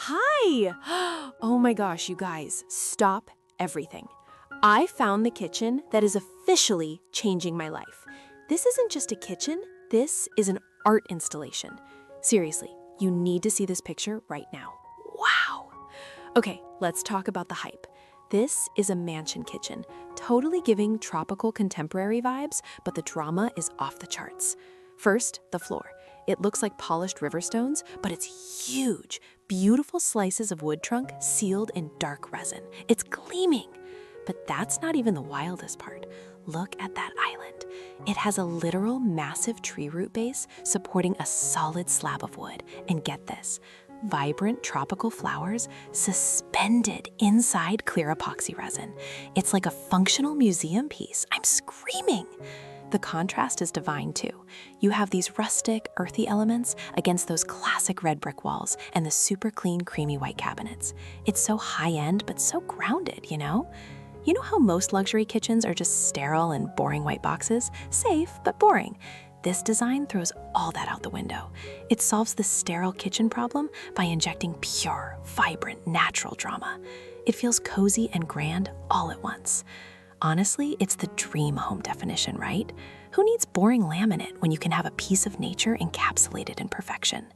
Hi! Oh my gosh, you guys, stop everything. I found the kitchen that is officially changing my life. This isn't just a kitchen, this is an art installation. Seriously, you need to see this picture right now. Wow! Okay, let's talk about the hype. This is a mansion kitchen, totally giving tropical contemporary vibes, but the drama is off the charts. First, the floor. It looks like polished river stones, but it's huge. Beautiful slices of wood trunk sealed in dark resin. It's gleaming. But that's not even the wildest part. Look at that island. It has a literal massive tree root base supporting a solid slab of wood. And get this, vibrant tropical flowers suspended inside clear epoxy resin. It's like a functional museum piece. I'm screaming. The contrast is divine too. You have these rustic, earthy elements against those classic red brick walls and the super clean, creamy white cabinets. It's so high-end, but so grounded, you know? You know how most luxury kitchens are just sterile and boring white boxes? Safe, but boring. This design throws all that out the window. It solves the sterile kitchen problem by injecting pure, vibrant, natural drama. It feels cozy and grand all at once. Honestly, it's the dream home definition, right? Who needs boring laminate when you can have a piece of nature encapsulated in perfection?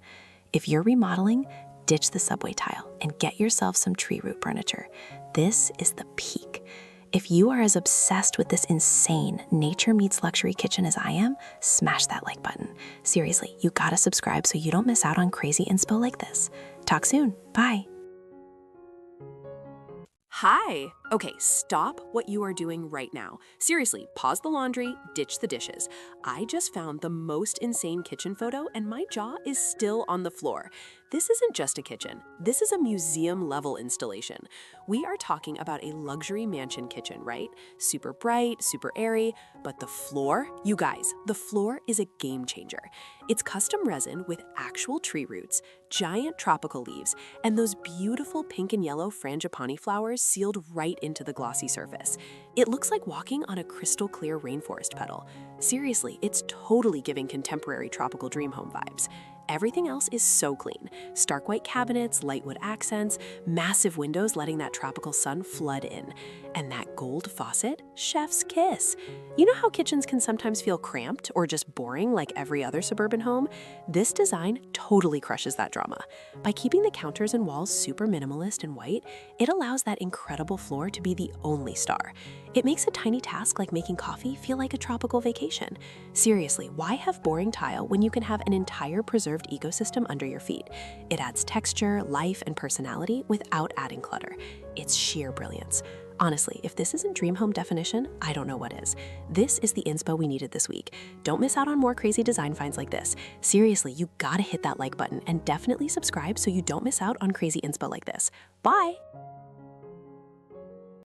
If you're remodeling, ditch the subway tile and get yourself some tree root furniture. This is the peak. If you are as obsessed with this insane nature meets luxury kitchen as I am, smash that like button. Seriously, you gotta subscribe so you don't miss out on crazy inspo like this. Talk soon. Bye. Hi! Okay, stop what you are doing right now. Seriously, pause the laundry, ditch the dishes. I just found the most insane kitchen photo and my jaw is still on the floor. This isn't just a kitchen. This is a museum-level installation. We are talking about a luxury mansion kitchen, right? Super bright, super airy, but the floor? You guys, the floor is a game changer. It's custom resin with actual tree roots, giant tropical leaves, and those beautiful pink and yellow frangipani flowers sealed right into the glossy surface. It looks like walking on a crystal clear rainforest petal. Seriously, it's totally giving contemporary tropical dream home vibes. Everything else is so clean. Stark white cabinets, light wood accents, massive windows letting that tropical sun flood in. And that gold faucet, chef's kiss. You know how kitchens can sometimes feel cramped or just boring like every other suburban home? This design totally crushes that drama. By keeping the counters and walls super minimalist and white, it allows that incredible floor to be the only star. It makes a tiny task like making coffee feel like a tropical vacation. Seriously, why have boring tile when you can have an entire preserved ecosystem under your feet? It adds texture, life, and personality without adding clutter. It's sheer brilliance. Honestly, if this isn't dream home definition, I don't know what is. This is the inspo we needed this week. Don't miss out on more crazy design finds like this. Seriously, you gotta hit that like button and definitely subscribe so you don't miss out on crazy inspo like this. Bye!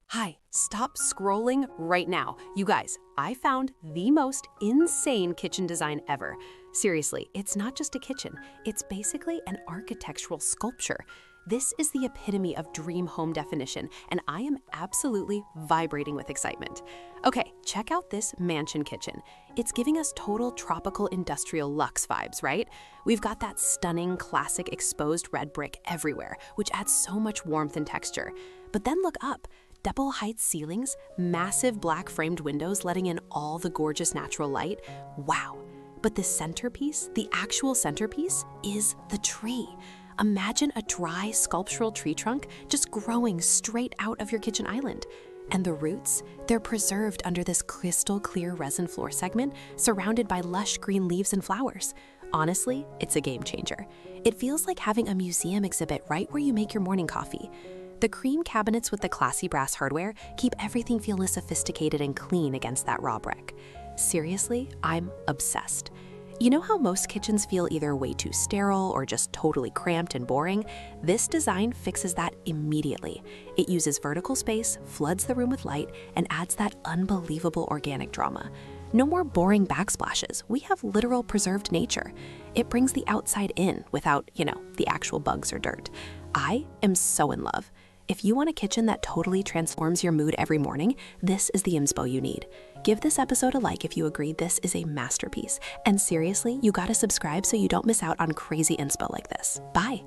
Hi, stop scrolling right now. You guys, I found the most insane kitchen design ever. Seriously, it's not just a kitchen, it's basically an architectural sculpture. This is the epitome of dream home definition, and I am absolutely vibrating with excitement. Okay, check out this mansion kitchen. It's giving us total tropical industrial luxe vibes, right? We've got that stunning classic exposed red brick everywhere, which adds so much warmth and texture. But then look up. Double height ceilings, massive black framed windows letting in all the gorgeous natural light. Wow. But the centerpiece, the actual centerpiece, is the tree. Imagine a dry sculptural tree trunk just growing straight out of your kitchen island. And the roots, they're preserved under this crystal clear resin floor segment surrounded by lush green leaves and flowers. Honestly, it's a game changer. It feels like having a museum exhibit right where you make your morning coffee. The cream cabinets with the classy brass hardware keep everything feel sophisticated and clean against that raw brick. Seriously, I'm obsessed. You know how most kitchens feel either way too sterile or just totally cramped and boring? This design fixes that immediately. It uses vertical space, floods the room with light, and adds that unbelievable organic drama. No more boring backsplashes. We have literal preserved nature. It brings the outside in without, the actual bugs or dirt. I am so in love. If you want a kitchen that totally transforms your mood every morning, this is the inspo you need. Give this episode a like if you agree this is a masterpiece. And seriously, you gotta subscribe so you don't miss out on crazy inspo like this. Bye!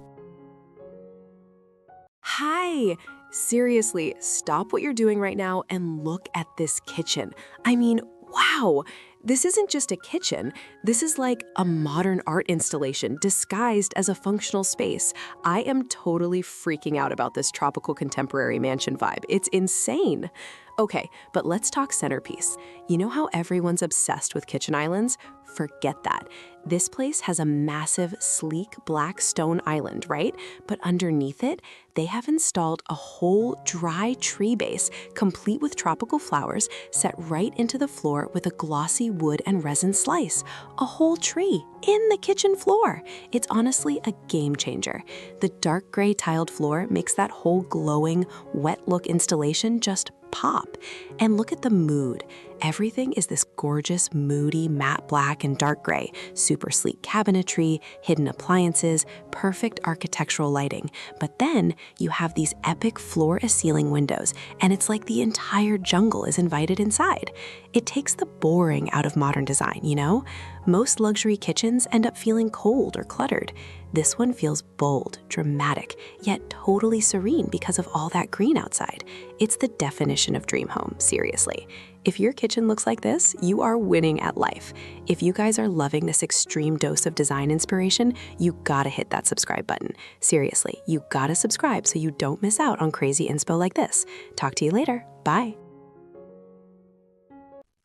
Hi! Seriously, stop what you're doing right now and look at this kitchen. I mean, wow! This isn't just a kitchen. This is like a modern art installation disguised as a functional space. I am totally freaking out about this tropical contemporary mansion vibe. It's insane. Okay, but let's talk centerpiece. You know how everyone's obsessed with kitchen islands? Forget that. This place has a massive, sleek black stone island, right? But underneath it, they have installed a whole dry tree base, complete with tropical flowers, set right into the floor with a glossy wood and resin slice. A whole tree in the kitchen floor. It's honestly a game changer. The dark gray tiled floor makes that whole glowing, wet look installation just pop. And look at the mood. Everything is this gorgeous, moody, matte black and dark gray, super sleek cabinetry, hidden appliances, perfect architectural lighting. But then you have these epic floor-to-ceiling windows, and it's like the entire jungle is invited inside. It takes the boring out of modern design, you know? Most luxury kitchens end up feeling cold or cluttered. This one feels bold, dramatic, yet totally serene because of all that green outside. It's the definition of dream home, seriously. If your kitchen looks like this, you are winning at life. If you guys are loving this extreme dose of design inspiration, you gotta hit that subscribe button. Seriously, you gotta subscribe so you don't miss out on crazy inspo like this. Talk to you later. Bye.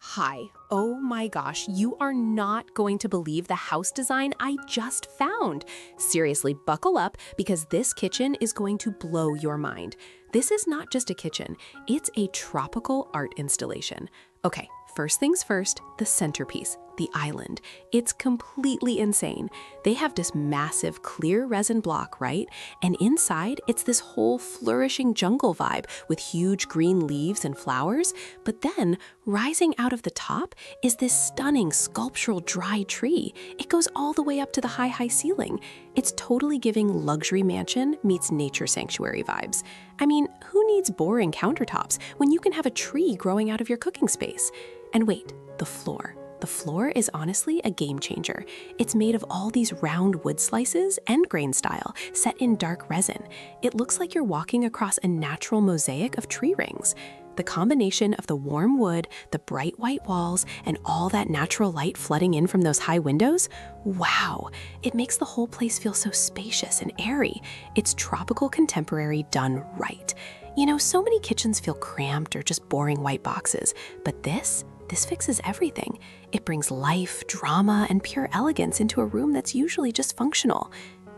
Hi. Oh my gosh, you are not going to believe the house design I just found. Seriously, buckle up because this kitchen is going to blow your mind. This is not just a kitchen, it's a tropical art installation. Okay, first things first, the centerpiece, the island. It's completely insane. They have this massive clear resin block, right? And inside, it's this whole flourishing jungle vibe with huge green leaves and flowers. But then, rising out of the top is this stunning sculptural dry tree. It goes all the way up to the high ceiling. It's totally giving luxury mansion meets nature sanctuary vibes. I mean, who needs boring countertops when you can have a tree growing out of your cooking space? And wait, the floor. The floor is honestly a game changer. It's made of all these round wood slices, end grain style, set in dark resin. It looks like you're walking across a natural mosaic of tree rings. The combination of the warm wood, the bright white walls, and all that natural light flooding in from those high windows, wow, it makes the whole place feel so spacious and airy. It's tropical contemporary done right. You know, so many kitchens feel cramped or just boring white boxes, but this fixes everything. It brings life, drama, and pure elegance into a room that's usually just functional.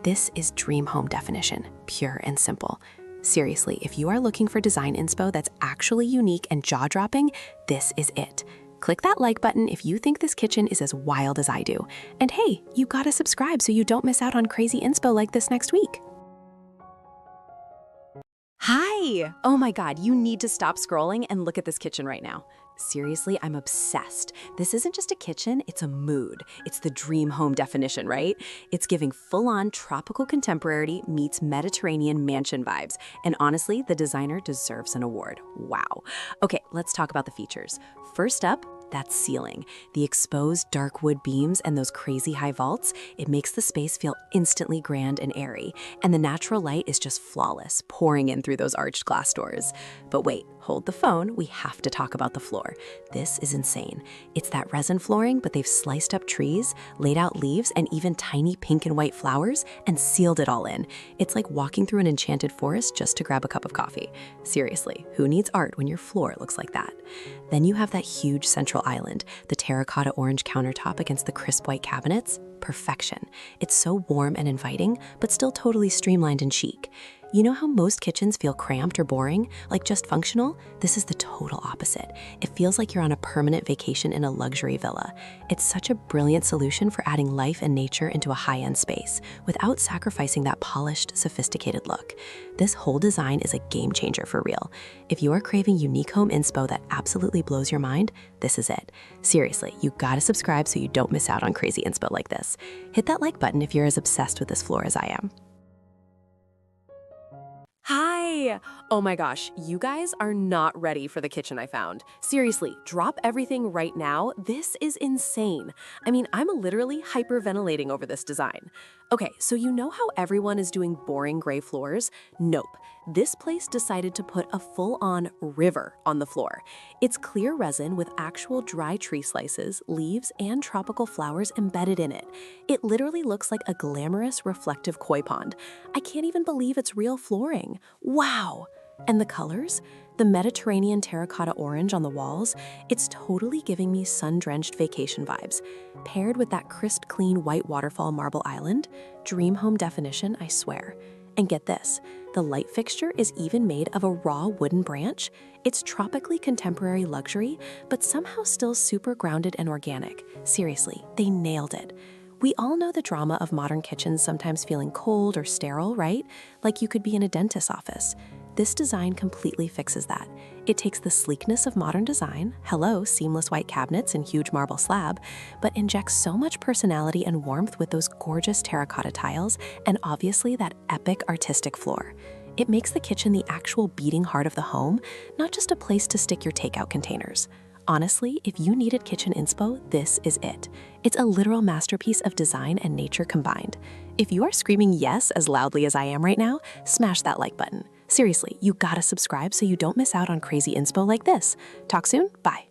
This is dream home definition, pure and simple. Seriously, if you are looking for design inspo that's actually unique and jaw-dropping, this is it. Click that like button if you think this kitchen is as wild as I do. And hey, you gotta subscribe so you don't miss out on crazy inspo like this next week. Hi! Oh my God, you need to stop scrolling and look at this kitchen right now. Seriously, I'm obsessed. This isn't just a kitchen, it's a mood. It's the dream home definition, right? It's giving full-on tropical contemporary meets Mediterranean mansion vibes. And honestly, the designer deserves an award. Wow. Okay, let's talk about the features. First up, that ceiling. The exposed dark wood beams and those crazy high vaults, it makes the space feel instantly grand and airy. And the natural light is just flawless, pouring in through those arched glass doors. But wait, hold the phone, we have to talk about the floor. This is insane. It's that resin flooring, but they've sliced up trees, laid out leaves, and even tiny pink and white flowers, and sealed it all in. It's like walking through an enchanted forest just to grab a cup of coffee. Seriously, who needs art when your floor looks like that? Then you have that huge central island, the terracotta orange countertop against the crisp white cabinets. Perfection. It's so warm and inviting, but still totally streamlined and chic. You know how most kitchens feel cramped or boring, like just functional? This is the total opposite. It feels like you're on a permanent vacation in a luxury villa. It's such a brilliant solution for adding life and nature into a high-end space without sacrificing that polished, sophisticated look. This whole design is a game changer for real. If you are craving unique home inspo that absolutely blows your mind, this is it. Seriously, you gotta subscribe so you don't miss out on crazy inspo like this. Hit that like button if you're as obsessed with this floor as I am. Hi! Oh my gosh, you guys are not ready for the kitchen I found. Seriously, drop everything right now. This is insane. I mean, I'm literally hyperventilating over this design. Okay, so you know how everyone is doing boring gray floors? Nope. This place decided to put a full-on river on the floor. It's clear resin with actual dry tree slices, leaves, and tropical flowers embedded in it. It literally looks like a glamorous, reflective koi pond. I can't even believe it's real flooring. Wow! And the colors? The Mediterranean terracotta orange on the walls, it's totally giving me sun-drenched vacation vibes. Paired with that crisp, clean white waterfall marble island, dream home definition, I swear. And get this, the light fixture is even made of a raw wooden branch. It's tropically contemporary luxury, but somehow still super grounded and organic. Seriously, they nailed it. We all know the drama of modern kitchens sometimes feeling cold or sterile, right? Like you could be in a dentist's office. This design completely fixes that. It takes the sleekness of modern design, hello, seamless white cabinets and huge marble slab, but injects so much personality and warmth with those gorgeous terracotta tiles and obviously that epic artistic floor. It makes the kitchen the actual beating heart of the home, not just a place to stick your takeout containers. Honestly, if you needed kitchen inspo, this is it. It's a literal masterpiece of design and nature combined. If you are screaming yes as loudly as I am right now, smash that like button. Seriously, you gotta subscribe so you don't miss out on crazy inspo like this. Talk soon, bye.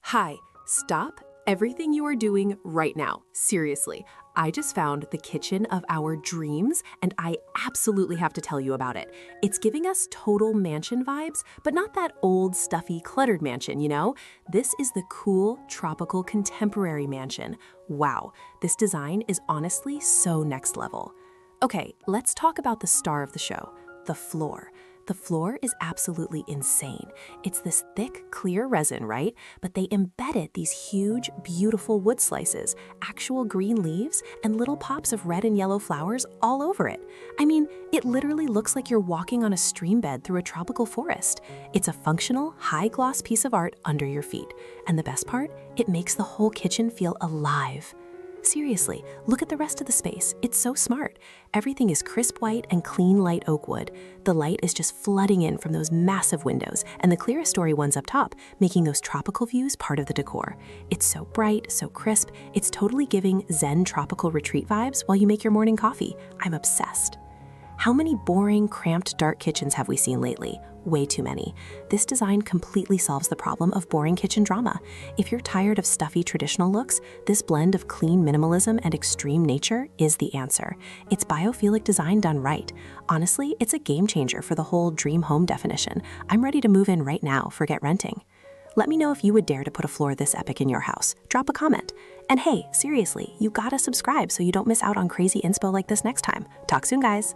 Hi, stop everything you are doing right now. Seriously, I just found the kitchen of our dreams, and I absolutely have to tell you about it. It's giving us total mansion vibes, but not that old, stuffy, cluttered mansion, you know? This is the cool, tropical, contemporary mansion. Wow, this design is honestly so next level. Okay, let's talk about the star of the show, the floor. The floor is absolutely insane. It's this thick, clear resin, right? But they embedded these huge, beautiful wood slices, actual green leaves, and little pops of red and yellow flowers all over it. I mean, it literally looks like you're walking on a stream bed through a tropical forest. It's a functional, high-gloss piece of art under your feet. And the best part? It makes the whole kitchen feel alive. Seriously, look at the rest of the space. It's so smart. Everything is crisp white and clean light oak wood. The light is just flooding in from those massive windows and the clearest story ones up top, making those tropical views part of the decor. It's so bright, so crisp, it's totally giving Zen tropical retreat vibes while you make your morning coffee. I'm obsessed. How many boring, cramped, dark kitchens have we seen lately? Way too many. This design completely solves the problem of boring kitchen drama. If you're tired of stuffy traditional looks, this blend of clean minimalism and extreme nature is the answer. It's biophilic design done right. Honestly, it's a game changer for the whole dream home definition. I'm ready to move in right now, forget renting. Let me know if you would dare to put a floor this epic in your house. Drop a comment. And hey, seriously, you gotta subscribe so you don't miss out on crazy inspo like this next time. Talk soon, guys.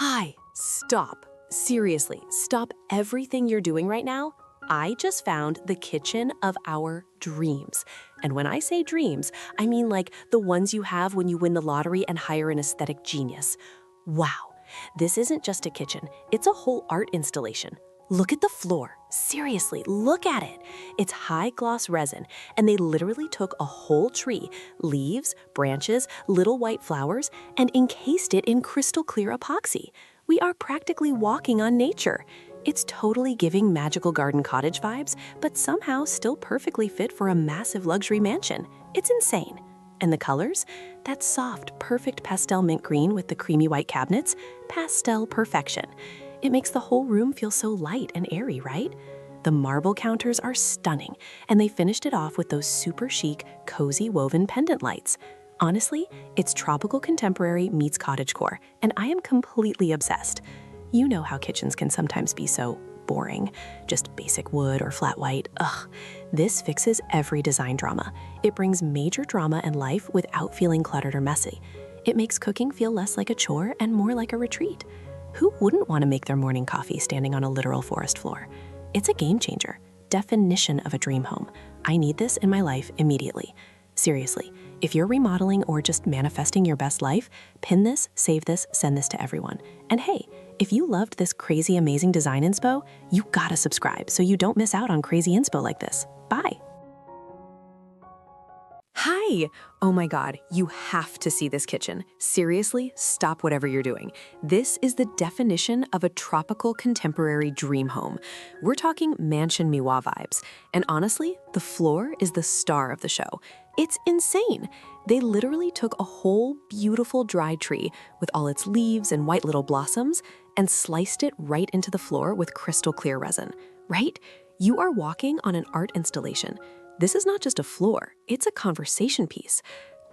Hi, stop. Seriously, stop everything you're doing right now. I just found the kitchen of our dreams. And when I say dreams, I mean like the ones you have when you win the lottery and hire an aesthetic genius. Wow, this isn't just a kitchen, it's a whole art installation. Look at the floor. Seriously, look at it. It's high-gloss resin, and they literally took a whole tree, leaves, branches, little white flowers, and encased it in crystal clear epoxy. We are practically walking on nature. It's totally giving magical garden cottage vibes, but somehow still perfectly fit for a massive luxury mansion. It's insane. And the colors? That soft, perfect pastel mint green with the creamy white cabinets, pastel perfection. It makes the whole room feel so light and airy, right? The marble counters are stunning, and they finished it off with those super chic, cozy woven pendant lights. Honestly, it's tropical contemporary meets cottagecore, and I am completely obsessed. You know how kitchens can sometimes be so boring, just basic wood or flat white. Ugh. This fixes every design drama. It brings major drama and life without feeling cluttered or messy. It makes cooking feel less like a chore and more like a retreat. Who wouldn't want to make their morning coffee standing on a literal forest floor? It's a game changer. Definition of a dream home. I need this in my life immediately. Seriously, if you're remodeling or just manifesting your best life, pin this, save this, send this to everyone. And hey, if you loved this crazy amazing design inspo, you gotta subscribe so you don't miss out on crazy inspo like this. Bye. Hi! Oh my god, you have to see this kitchen. Seriously, stop whatever you're doing. This is the definition of a tropical contemporary dream home. We're talking mansion miwa vibes. And honestly, the floor is the star of the show. It's insane. They literally took a whole beautiful dry tree with all its leaves and white little blossoms and sliced it right into the floor with crystal clear resin. Right? You are walking on an art installation. This is not just a floor, it's a conversation piece.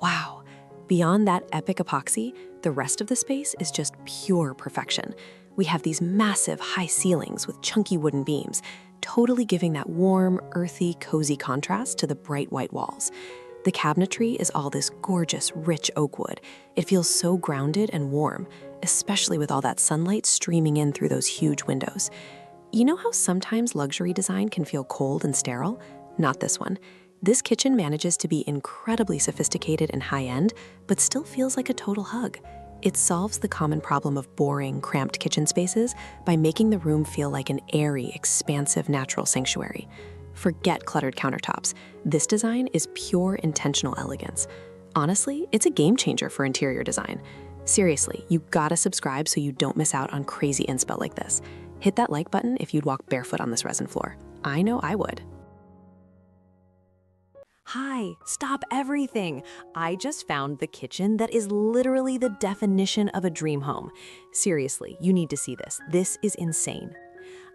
Wow. Beyond that epic epoxy, the rest of the space is just pure perfection. We have these massive high ceilings with chunky wooden beams, totally giving that warm, earthy, cozy contrast to the bright white walls. The cabinetry is all this gorgeous, rich oak wood. It feels so grounded and warm, especially with all that sunlight streaming in through those huge windows. You know how sometimes luxury design can feel cold and sterile? Not this one. This kitchen manages to be incredibly sophisticated and high-end, but still feels like a total hug. It solves the common problem of boring, cramped kitchen spaces by making the room feel like an airy, expansive, natural sanctuary. Forget cluttered countertops. This design is pure intentional elegance. Honestly, it's a game changer for interior design. Seriously, you gotta subscribe so you don't miss out on crazy inspo like this. Hit that like button if you'd walk barefoot on this resin floor. I know I would. Hi, stop everything. I just found the kitchen that is literally the definition of a dream home. Seriously, you need to see this. This is insane.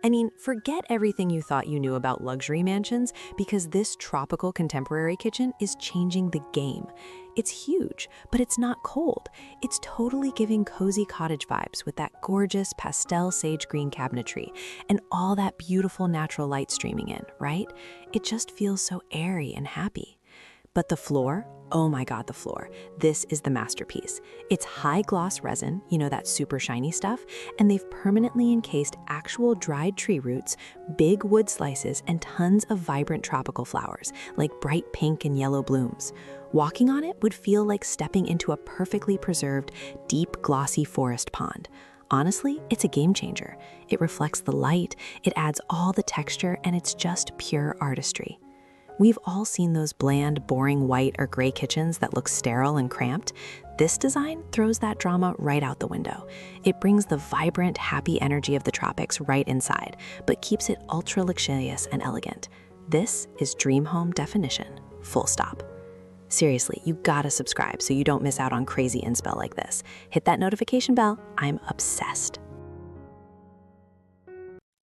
I mean, forget everything you thought you knew about luxury mansions because this tropical contemporary kitchen is changing the game. It's huge, but it's not cold. It's totally giving cozy cottage vibes with that gorgeous pastel sage green cabinetry and all that beautiful natural light streaming in, right? It just feels so airy and happy. But the floor, oh my god, the floor. This is the masterpiece. It's high gloss resin, you know, that super shiny stuff, and they've permanently encased actual dried tree roots, big wood slices, and tons of vibrant tropical flowers, like bright pink and yellow blooms. Walking on it would feel like stepping into a perfectly preserved, deep, glossy forest pond. Honestly, it's a game changer. It reflects the light, it adds all the texture, and it's just pure artistry. We've all seen those bland, boring white or gray kitchens that look sterile and cramped. This design throws that drama right out the window. It brings the vibrant, happy energy of the tropics right inside, but keeps it ultra luxurious and elegant. This is dream home definition, full stop. Seriously, you gotta subscribe so you don't miss out on crazy inspo like this. Hit that notification bell. I'm obsessed.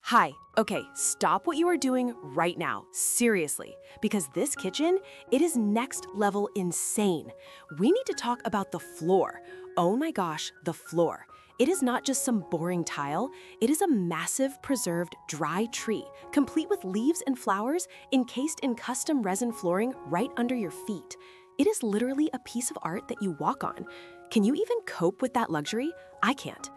Hi, okay, stop what you are doing right now, seriously, because this kitchen, it is next level insane. We need to talk about the floor. Oh my gosh, the floor. It is not just some boring tile, it is a massive preserved dry tree, complete with leaves and flowers encased in custom resin flooring right under your feet. It is literally a piece of art that you walk on. Can you even cope with that luxury? I can't.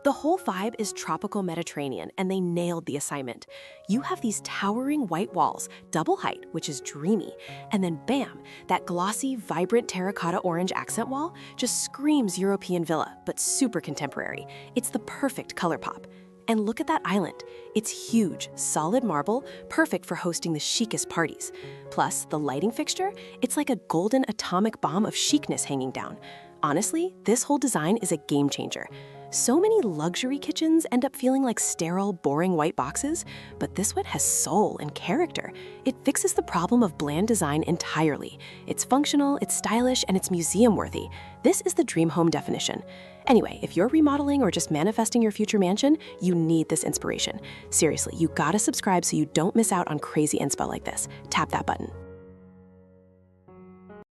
The whole vibe is tropical Mediterranean, and they nailed the assignment. You have these towering white walls, double height, which is dreamy, and then bam, that glossy, vibrant terracotta orange accent wall just screams European villa, but super contemporary. It's the perfect color pop. And look at that island. It's huge, solid marble, perfect for hosting the chicest parties. Plus, the lighting fixture, it's like a golden atomic bomb of chicness hanging down. Honestly, this whole design is a game changer. So many luxury kitchens end up feeling like sterile, boring white boxes, but this one has soul and character. It fixes the problem of bland design entirely. It's functional, it's stylish, and it's museum-worthy. This is the dream home definition. Anyway, if you're remodeling or just manifesting your future mansion, you need this inspiration. Seriously, you gotta subscribe so you don't miss out on crazy inspo like this. Tap that button.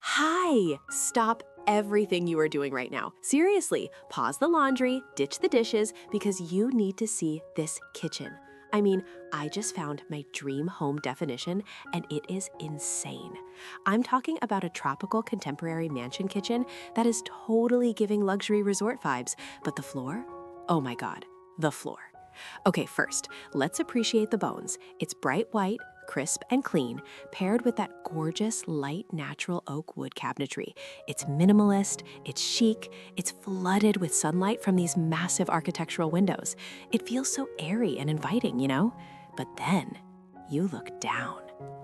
Hi! Stop everything you are doing right now. Seriously, pause the laundry, ditch the dishes, because you need to see this kitchen. I mean, I just found my dream home definition, and it is insane. I'm talking about a tropical contemporary mansion kitchen that is totally giving luxury resort vibes, but the floor? Oh my god, the floor. Okay, first, let's appreciate the bones. It's bright white, crisp and clean, paired with that gorgeous, light, natural oak wood cabinetry. It's minimalist, it's chic, it's flooded with sunlight from these massive architectural windows. It feels so airy and inviting, you know? But then you look down,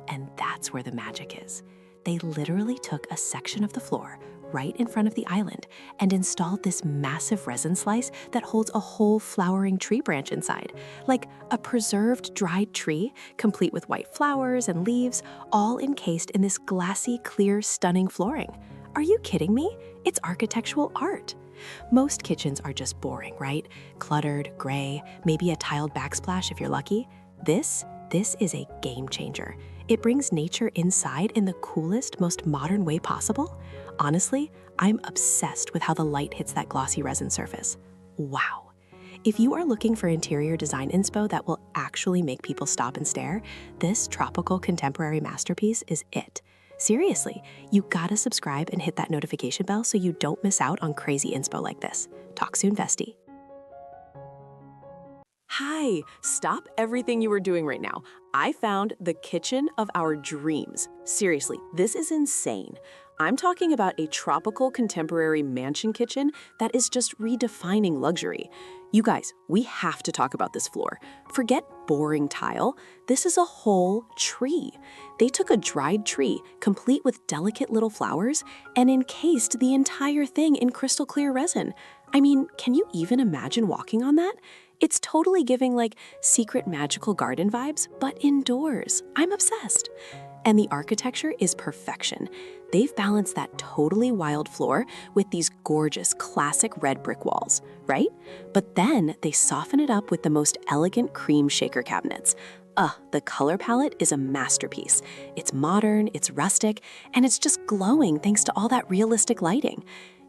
and that's where the magic is. They literally took a section of the floor right in front of the island and installed this massive resin slice that holds a whole flowering tree branch inside, like a preserved dried tree, complete with white flowers and leaves, all encased in this glassy, clear, stunning flooring. Are you kidding me? It's architectural art. Most kitchens are just boring, right? Cluttered, gray, maybe a tiled backsplash if you're lucky. This is a game changer. It brings nature inside in the coolest, most modern way possible. Honestly, I'm obsessed with how the light hits that glossy resin surface. Wow. If you are looking for interior design inspo that will actually make people stop and stare, this tropical contemporary masterpiece is it. Seriously, you gotta subscribe and hit that notification bell so you don't miss out on crazy inspo like this. Talk soon, Vestie. Hi, stop everything you are doing right now. I found the kitchen of our dreams. Seriously, this is insane. I'm talking about a tropical contemporary mansion kitchen that is just redefining luxury. You guys, we have to talk about this floor. Forget boring tile. This is a whole tree. They took a dried tree, complete with delicate little flowers, and encased the entire thing in crystal clear resin. I mean, can you even imagine walking on that? It's totally giving like secret magical garden vibes, but indoors. I'm obsessed. And the architecture is perfection. They've balanced that totally wild floor with these gorgeous classic red brick walls, right? But then they soften it up with the most elegant cream shaker cabinets. The color palette is a masterpiece. It's modern, it's rustic, and it's just glowing thanks to all that realistic lighting.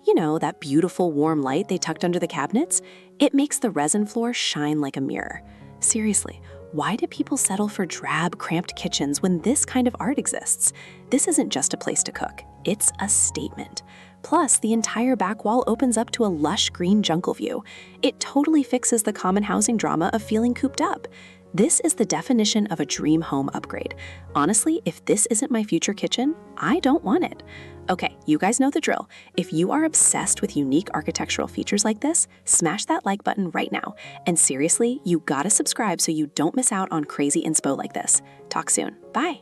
You know, that beautiful warm light they tucked under the cabinets? It makes the resin floor shine like a mirror. Seriously, why do people settle for drab, cramped kitchens when this kind of art exists? This isn't just a place to cook, it's a statement. Plus, the entire back wall opens up to a lush green jungle view. It totally fixes the common housing drama of feeling cooped up. This is the definition of a dream home upgrade. Honestly, if this isn't my future kitchen, I don't want it. Okay, you guys know the drill. If you are obsessed with unique architectural features like this, smash that like button right now. And seriously, you gotta subscribe so you don't miss out on crazy inspo like this. Talk soon. Bye.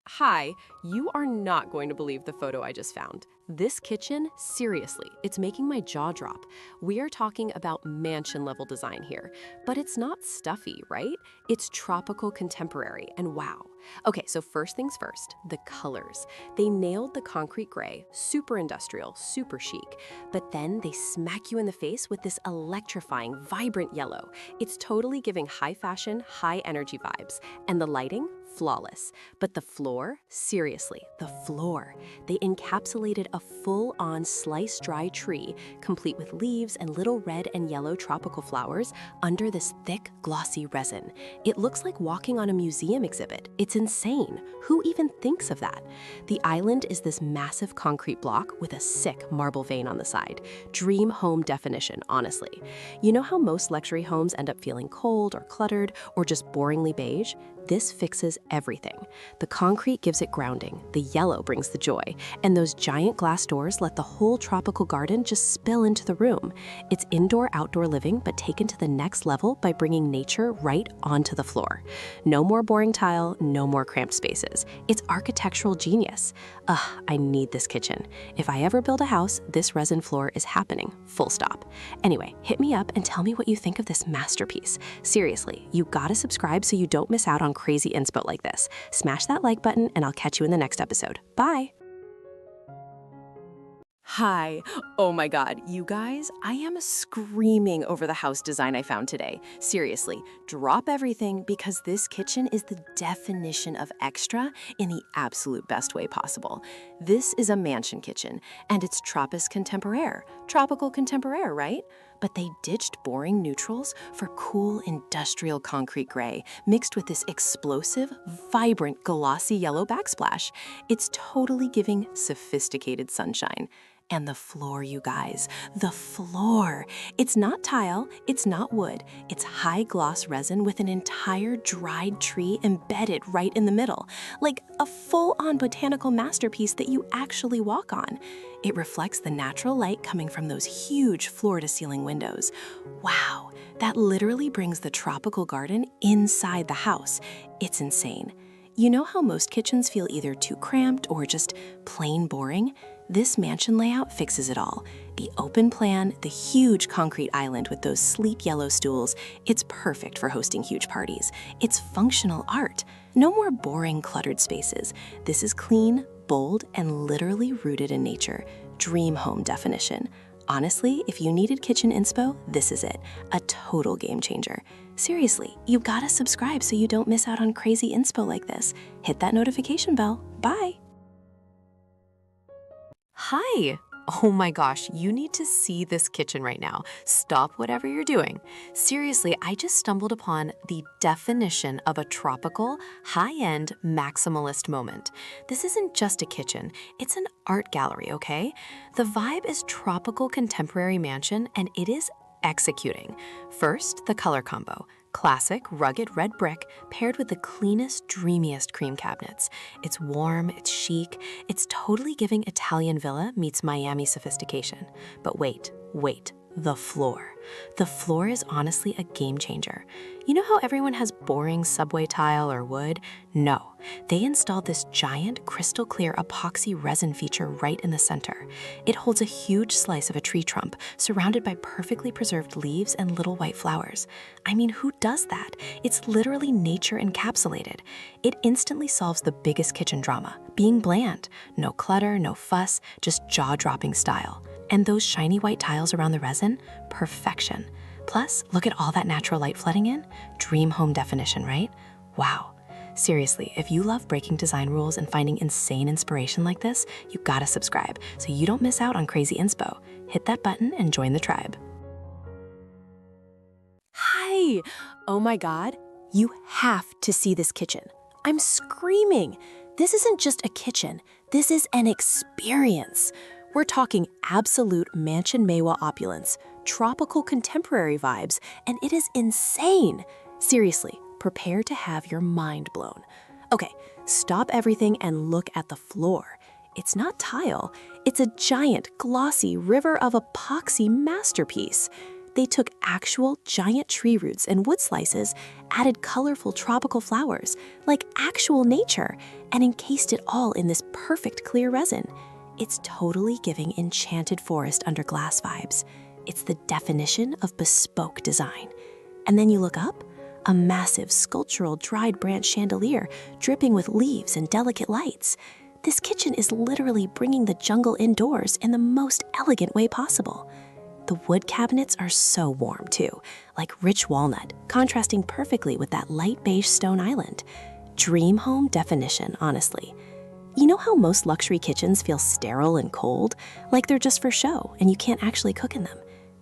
Hi, you are not going to believe the photo I just found. This kitchen, seriously, it's making my jaw drop. We are talking about mansion-level design here, but it's not stuffy, right? It's tropical contemporary, and wow. Okay, so first things first, the colors. They nailed the concrete gray, super industrial, super chic, but then they smack you in the face with this electrifying, vibrant yellow. It's totally giving high fashion, high energy vibes, and the lighting, flawless. But the floor, seriously, the floor. They encapsulated a full-on sliced dry tree, complete with leaves and little red and yellow tropical flowers under this thick, glossy resin. It looks like walking on a museum exhibit. It's insane. Who even thinks of that? The island is this massive concrete block with a sick marble vein on the side. Dream home definition, honestly. You know how most luxury homes end up feeling cold or cluttered or just boringly beige? This fixes everything. The concrete gives it grounding, the yellow brings the joy, and those giant glass doors let the whole tropical garden just spill into the room. It's indoor-outdoor living, but taken to the next level by bringing nature right onto the floor. No more boring tile, no more cramped spaces. It's architectural genius. I need this kitchen. If I ever build a house, this resin floor is happening, full stop. Anyway, hit me up and tell me what you think of this masterpiece. Seriously, you gotta subscribe so you don't miss out on crazy inspo like this. Smash that like button and I'll catch you in the next episode. Bye! Hi. Oh my God, you guys, I am screaming over the house design I found today. Seriously, drop everything because this kitchen is the definition of extra in the absolute best way possible. This is a mansion kitchen, and it's tropical contemporary, right? But they ditched boring neutrals for cool industrial concrete gray, mixed with this explosive, vibrant, glossy yellow backsplash. It's totally giving sophisticated sunshine. And the floor, you guys, the floor. It's not tile, it's not wood, it's high gloss resin with an entire dried tree embedded right in the middle, like a full-on botanical masterpiece that you actually walk on. It reflects the natural light coming from those huge floor-to-ceiling windows. Wow, that literally brings the tropical garden inside the house. It's insane. You know how most kitchens feel either too cramped or just plain boring? This mansion layout fixes it all. The open plan, the huge concrete island with those sleek yellow stools, it's perfect for hosting huge parties. It's functional art. No more boring, cluttered spaces. This is clean, bold, and literally rooted in nature. Dream home definition. Honestly, if you needed kitchen inspo, this is it. A total game changer. Seriously, you gotta subscribe so you don't miss out on crazy inspo like this. Hit that notification bell. Bye! Hi! Oh my gosh, you need to see this kitchen right now. Stop whatever you're doing. Seriously, I just stumbled upon the definition of a tropical, high-end, maximalist moment. This isn't just a kitchen, it's an art gallery, okay? The vibe is tropical contemporary mansion, and it is executing. First, the color combo. Classic, rugged red brick paired with the cleanest, dreamiest cream cabinets. It's warm, it's chic, it's totally giving Italian villa meets Miami sophistication. But wait, the floor. The floor is honestly a game changer. You know how everyone has boring subway tile or wood? No, they installed this giant crystal clear epoxy resin feature right in the center. It holds a huge slice of a tree trunk surrounded by perfectly preserved leaves and little white flowers. I mean, who does that? It's literally nature encapsulated. It instantly solves the biggest kitchen drama, being bland. No clutter, no fuss, just jaw-dropping style. And those shiny white tiles around the resin? Perfection. Plus, look at all that natural light flooding in. Dream home definition, right? Wow. Seriously, if you love breaking design rules and finding insane inspiration like this, you gotta subscribe so you don't miss out on crazy inspo. Hit that button and join the tribe. Hi! Oh my God, you have to see this kitchen. I'm screaming. This isn't just a kitchen, this is an experience. We're talking absolute mansion Maewa opulence, tropical contemporary vibes, and it is insane. Seriously, prepare to have your mind blown. Okay, stop everything and look at the floor. It's not tile, it's a giant, glossy river of epoxy masterpiece. They took actual giant tree roots and wood slices, added colorful tropical flowers, like actual nature, and encased it all in this perfect clear resin. It's totally giving enchanted forest under glass vibes. It's the definition of bespoke design. And then you look up, a massive sculptural dried branch chandelier dripping with leaves and delicate lights. This kitchen is literally bringing the jungle indoors in the most elegant way possible. The wood cabinets are so warm too, like rich walnut, contrasting perfectly with that light beige stone island. Dream home definition, honestly. You know how most luxury kitchens feel sterile and cold, like they're just for show and you can't actually cook in them?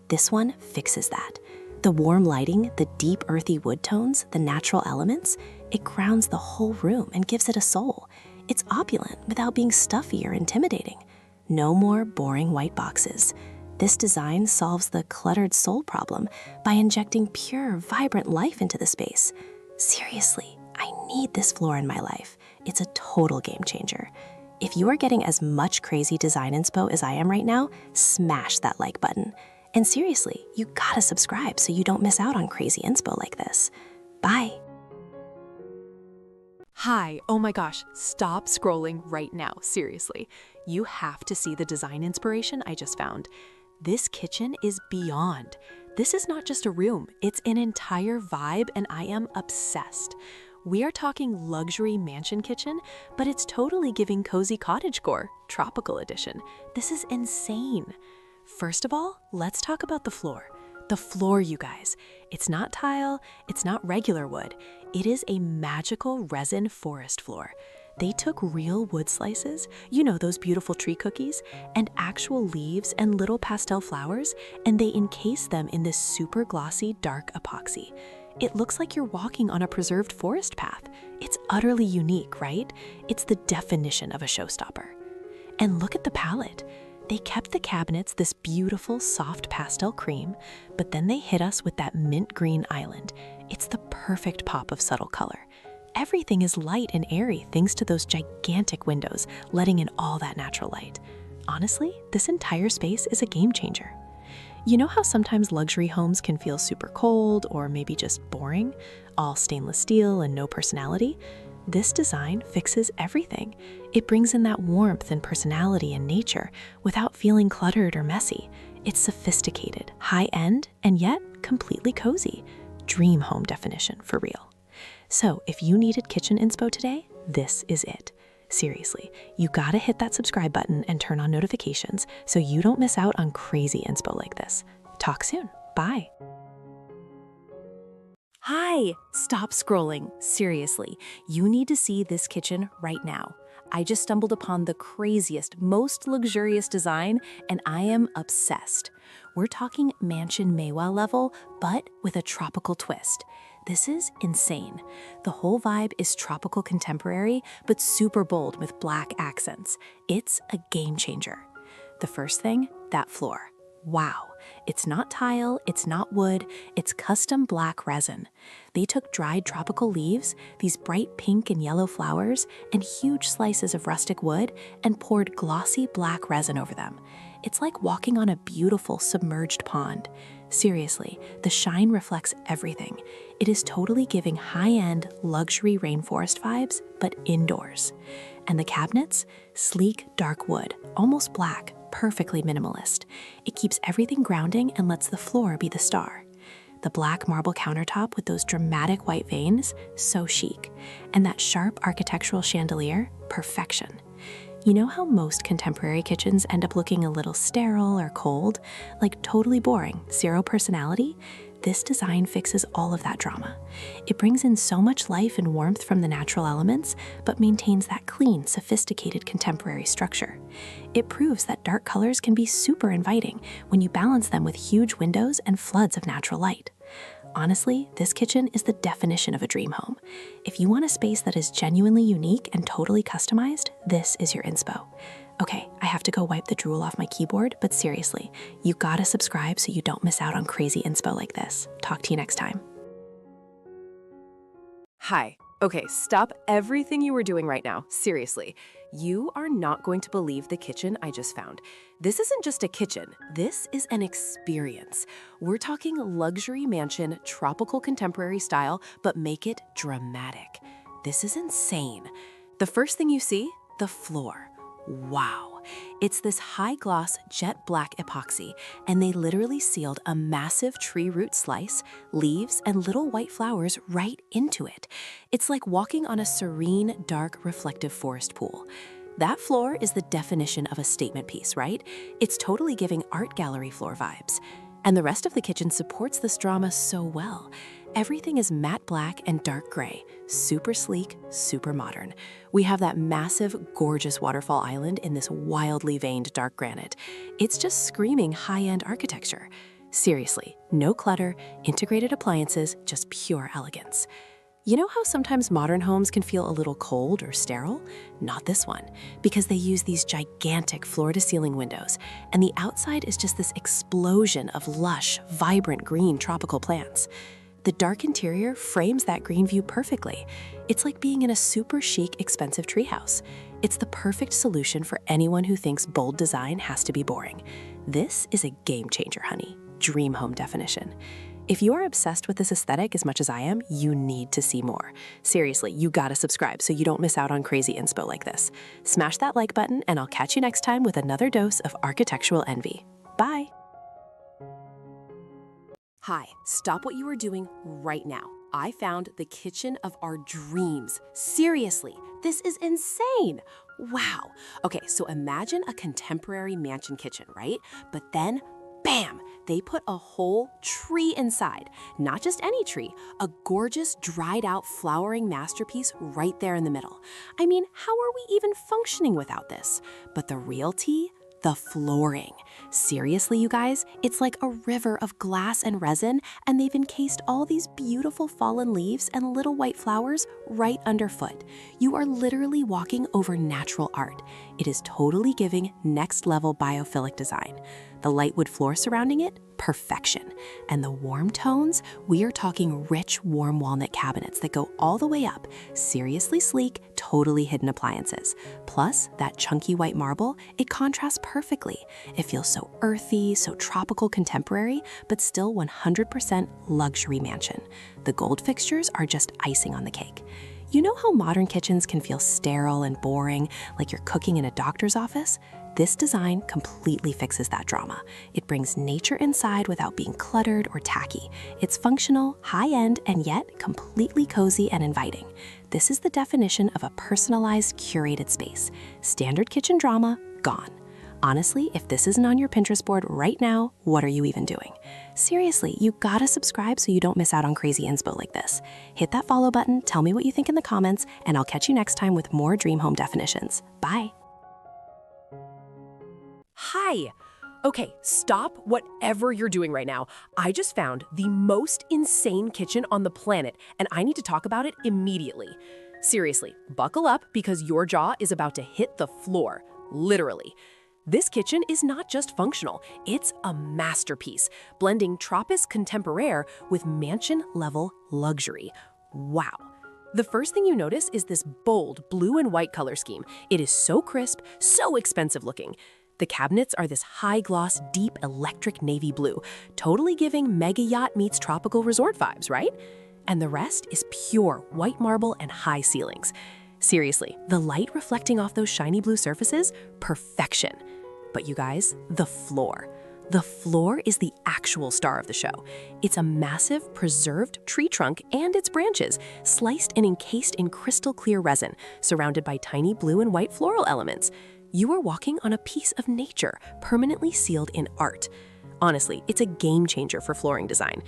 This one fixes that. The warm lighting, the deep earthy wood tones, the natural elements, it grounds the whole room and gives it a soul. It's opulent without being stuffy or intimidating. No more boring white boxes. This design solves the cluttered soul problem by injecting pure, vibrant life into the space. Seriously, I need this floor in my life. It's a total game changer. If you are getting as much crazy design inspo as I am right now, smash that like button. And seriously, you gotta subscribe so you don't miss out on crazy inspo like this. Bye. Hi, oh my gosh, stop scrolling right now, seriously. You have to see the design inspiration I just found. This kitchen is beyond. This is not just a room, it's an entire vibe and I am obsessed. We are talking luxury mansion kitchen, but it's totally giving cozy cottagecore, tropical edition. This is insane. First of all, let's talk about the floor. The floor, you guys. It's not tile, it's not regular wood. It is a magical resin forest floor. They took real wood slices, you know, those beautiful tree cookies, and actual leaves and little pastel flowers, and they encased them in this super glossy dark epoxy. It looks like you're walking on a preserved forest path. It's utterly unique, right? It's the definition of a showstopper. And look at the palette. They kept the cabinets this beautiful, soft pastel cream, but then they hit us with that mint green island. It's the perfect pop of subtle color. Everything is light and airy thanks to those gigantic windows, letting in all that natural light. Honestly, this entire space is a game changer. You know how sometimes luxury homes can feel super cold or maybe just boring, all stainless steel and no personality? This design fixes everything. It brings in that warmth and personality and nature without feeling cluttered or messy. It's sophisticated, high-end, and yet completely cozy. Dream home definition for real. So if you needed kitchen inspo today, this is it. Seriously, you gotta hit that subscribe button and turn on notifications so you don't miss out on crazy inspo like this. Talk soon. Bye. Hi, stop scrolling. Seriously, you need to see this kitchen right now. I just stumbled upon the craziest, most luxurious design, and I am obsessed. We're talking mansion Maewa level, but with a tropical twist. This is insane. The whole vibe is tropical contemporary, but super bold with black accents. It's a game changer. The first thing, that floor. Wow, it's not tile, it's not wood, it's custom black resin. They took dried tropical leaves, these bright pink and yellow flowers, and huge slices of rustic wood, and poured glossy black resin over them. It's like walking on a beautiful submerged pond. Seriously, the shine reflects everything. It is totally giving high-end, luxury rainforest vibes, but indoors. And the cabinets? Sleek, dark wood, almost black, perfectly minimalist. It keeps everything grounding and lets the floor be the star. The black marble countertop with those dramatic white veins, so chic. And that sharp architectural chandelier, perfection. You know how most contemporary kitchens end up looking a little sterile or cold, like totally boring, zero personality? This design fixes all of that drama. It brings in so much life and warmth from the natural elements, but maintains that clean, sophisticated contemporary structure. It proves that dark colors can be super inviting when you balance them with huge windows and floods of natural light. Honestly, this kitchen is the definition of a dream home. If you want a space that is genuinely unique and totally customized, this is your inspo. Okay, I have to go wipe the drool off my keyboard, but seriously, you gotta subscribe so you don't miss out on crazy inspo like this. Talk to you next time. Hi. Okay, stop everything you were doing right now. Seriously. You are not going to believe the kitchen I just found. This isn't just a kitchen. This is an experience. We're talking luxury mansion, tropical contemporary style, but make it dramatic. This is insane. The first thing you see, the floor. Wow. It's this high-gloss jet black epoxy, and they literally sealed a massive tree root slice, leaves, and little white flowers right into it. It's like walking on a serene, dark, reflective forest pool. That floor is the definition of a statement piece, right? It's totally giving art gallery floor vibes. And the rest of the kitchen supports this drama so well. Everything is matte black and dark gray, super sleek, super modern. We have that massive, gorgeous waterfall island in this wildly veined dark granite. It's just screaming high-end architecture. Seriously, no clutter, integrated appliances, just pure elegance. You know how sometimes modern homes can feel a little cold or sterile? Not this one, because they use these gigantic floor-to-ceiling windows, and the outside is just this explosion of lush, vibrant green tropical plants. The dark interior frames that green view perfectly. It's like being in a super chic, expensive treehouse. It's the perfect solution for anyone who thinks bold design has to be boring. This is a game changer, honey. Dream home definition. If you are obsessed with this aesthetic as much as I am, you need to see more. Seriously, you gotta subscribe so you don't miss out on crazy inspo like this. Smash that like button and I'll catch you next time with another dose of architectural envy. Bye. Hi, stop what you are doing right now. I found the kitchen of our dreams. Seriously, this is insane. Wow. Okay, so imagine a contemporary mansion kitchen, right? But then, bam, they put a whole tree inside. Not just any tree, a gorgeous, dried out, flowering masterpiece right there in the middle. I mean, how are we even functioning without this? But the real tea? The flooring. Seriously, you guys, it's like a river of glass and resin, and they've encased all these beautiful fallen leaves and little white flowers right underfoot. You are literally walking over natural art. It is totally giving next-level biophilic design. The light wood floor surrounding it, perfection. And the warm tones, we are talking rich, warm walnut cabinets that go all the way up, seriously sleek, totally hidden appliances. Plus, that chunky white marble, it contrasts perfectly. It feels so earthy, so tropical contemporary, but still 100% luxury mansion. The gold fixtures are just icing on the cake. You know how modern kitchens can feel sterile and boring, like you're cooking in a doctor's office? This design completely fixes that drama. It brings nature inside without being cluttered or tacky. It's functional, high-end, and yet completely cozy and inviting. This is the definition of a personalized, curated space. Standard kitchen drama, gone. Honestly, if this isn't on your Pinterest board right now, what are you even doing? Seriously, you gotta subscribe so you don't miss out on crazy inspo like this. Hit that follow button, tell me what you think in the comments, and I'll catch you next time with more dream home definitions. Bye. Hi. Okay, stop whatever you're doing right now. I just found the most insane kitchen on the planet, and I need to talk about it immediately. Seriously, buckle up because your jaw is about to hit the floor, literally. This kitchen is not just functional, it's a masterpiece, blending Tropis contemporaire with mansion-level luxury. Wow. The first thing you notice is this bold blue and white color scheme. It is so crisp, so expensive looking. The cabinets are this high-gloss, deep electric navy blue, totally giving mega yacht meets tropical resort vibes, right? And the rest is pure white marble and high ceilings. Seriously, the light reflecting off those shiny blue surfaces, perfection. But you guys, the floor. The floor is the actual star of the show. It's a massive, preserved tree trunk and its branches, sliced and encased in crystal clear resin, surrounded by tiny blue and white floral elements. You are walking on a piece of nature, permanently sealed in art. Honestly, it's a game changer for flooring design.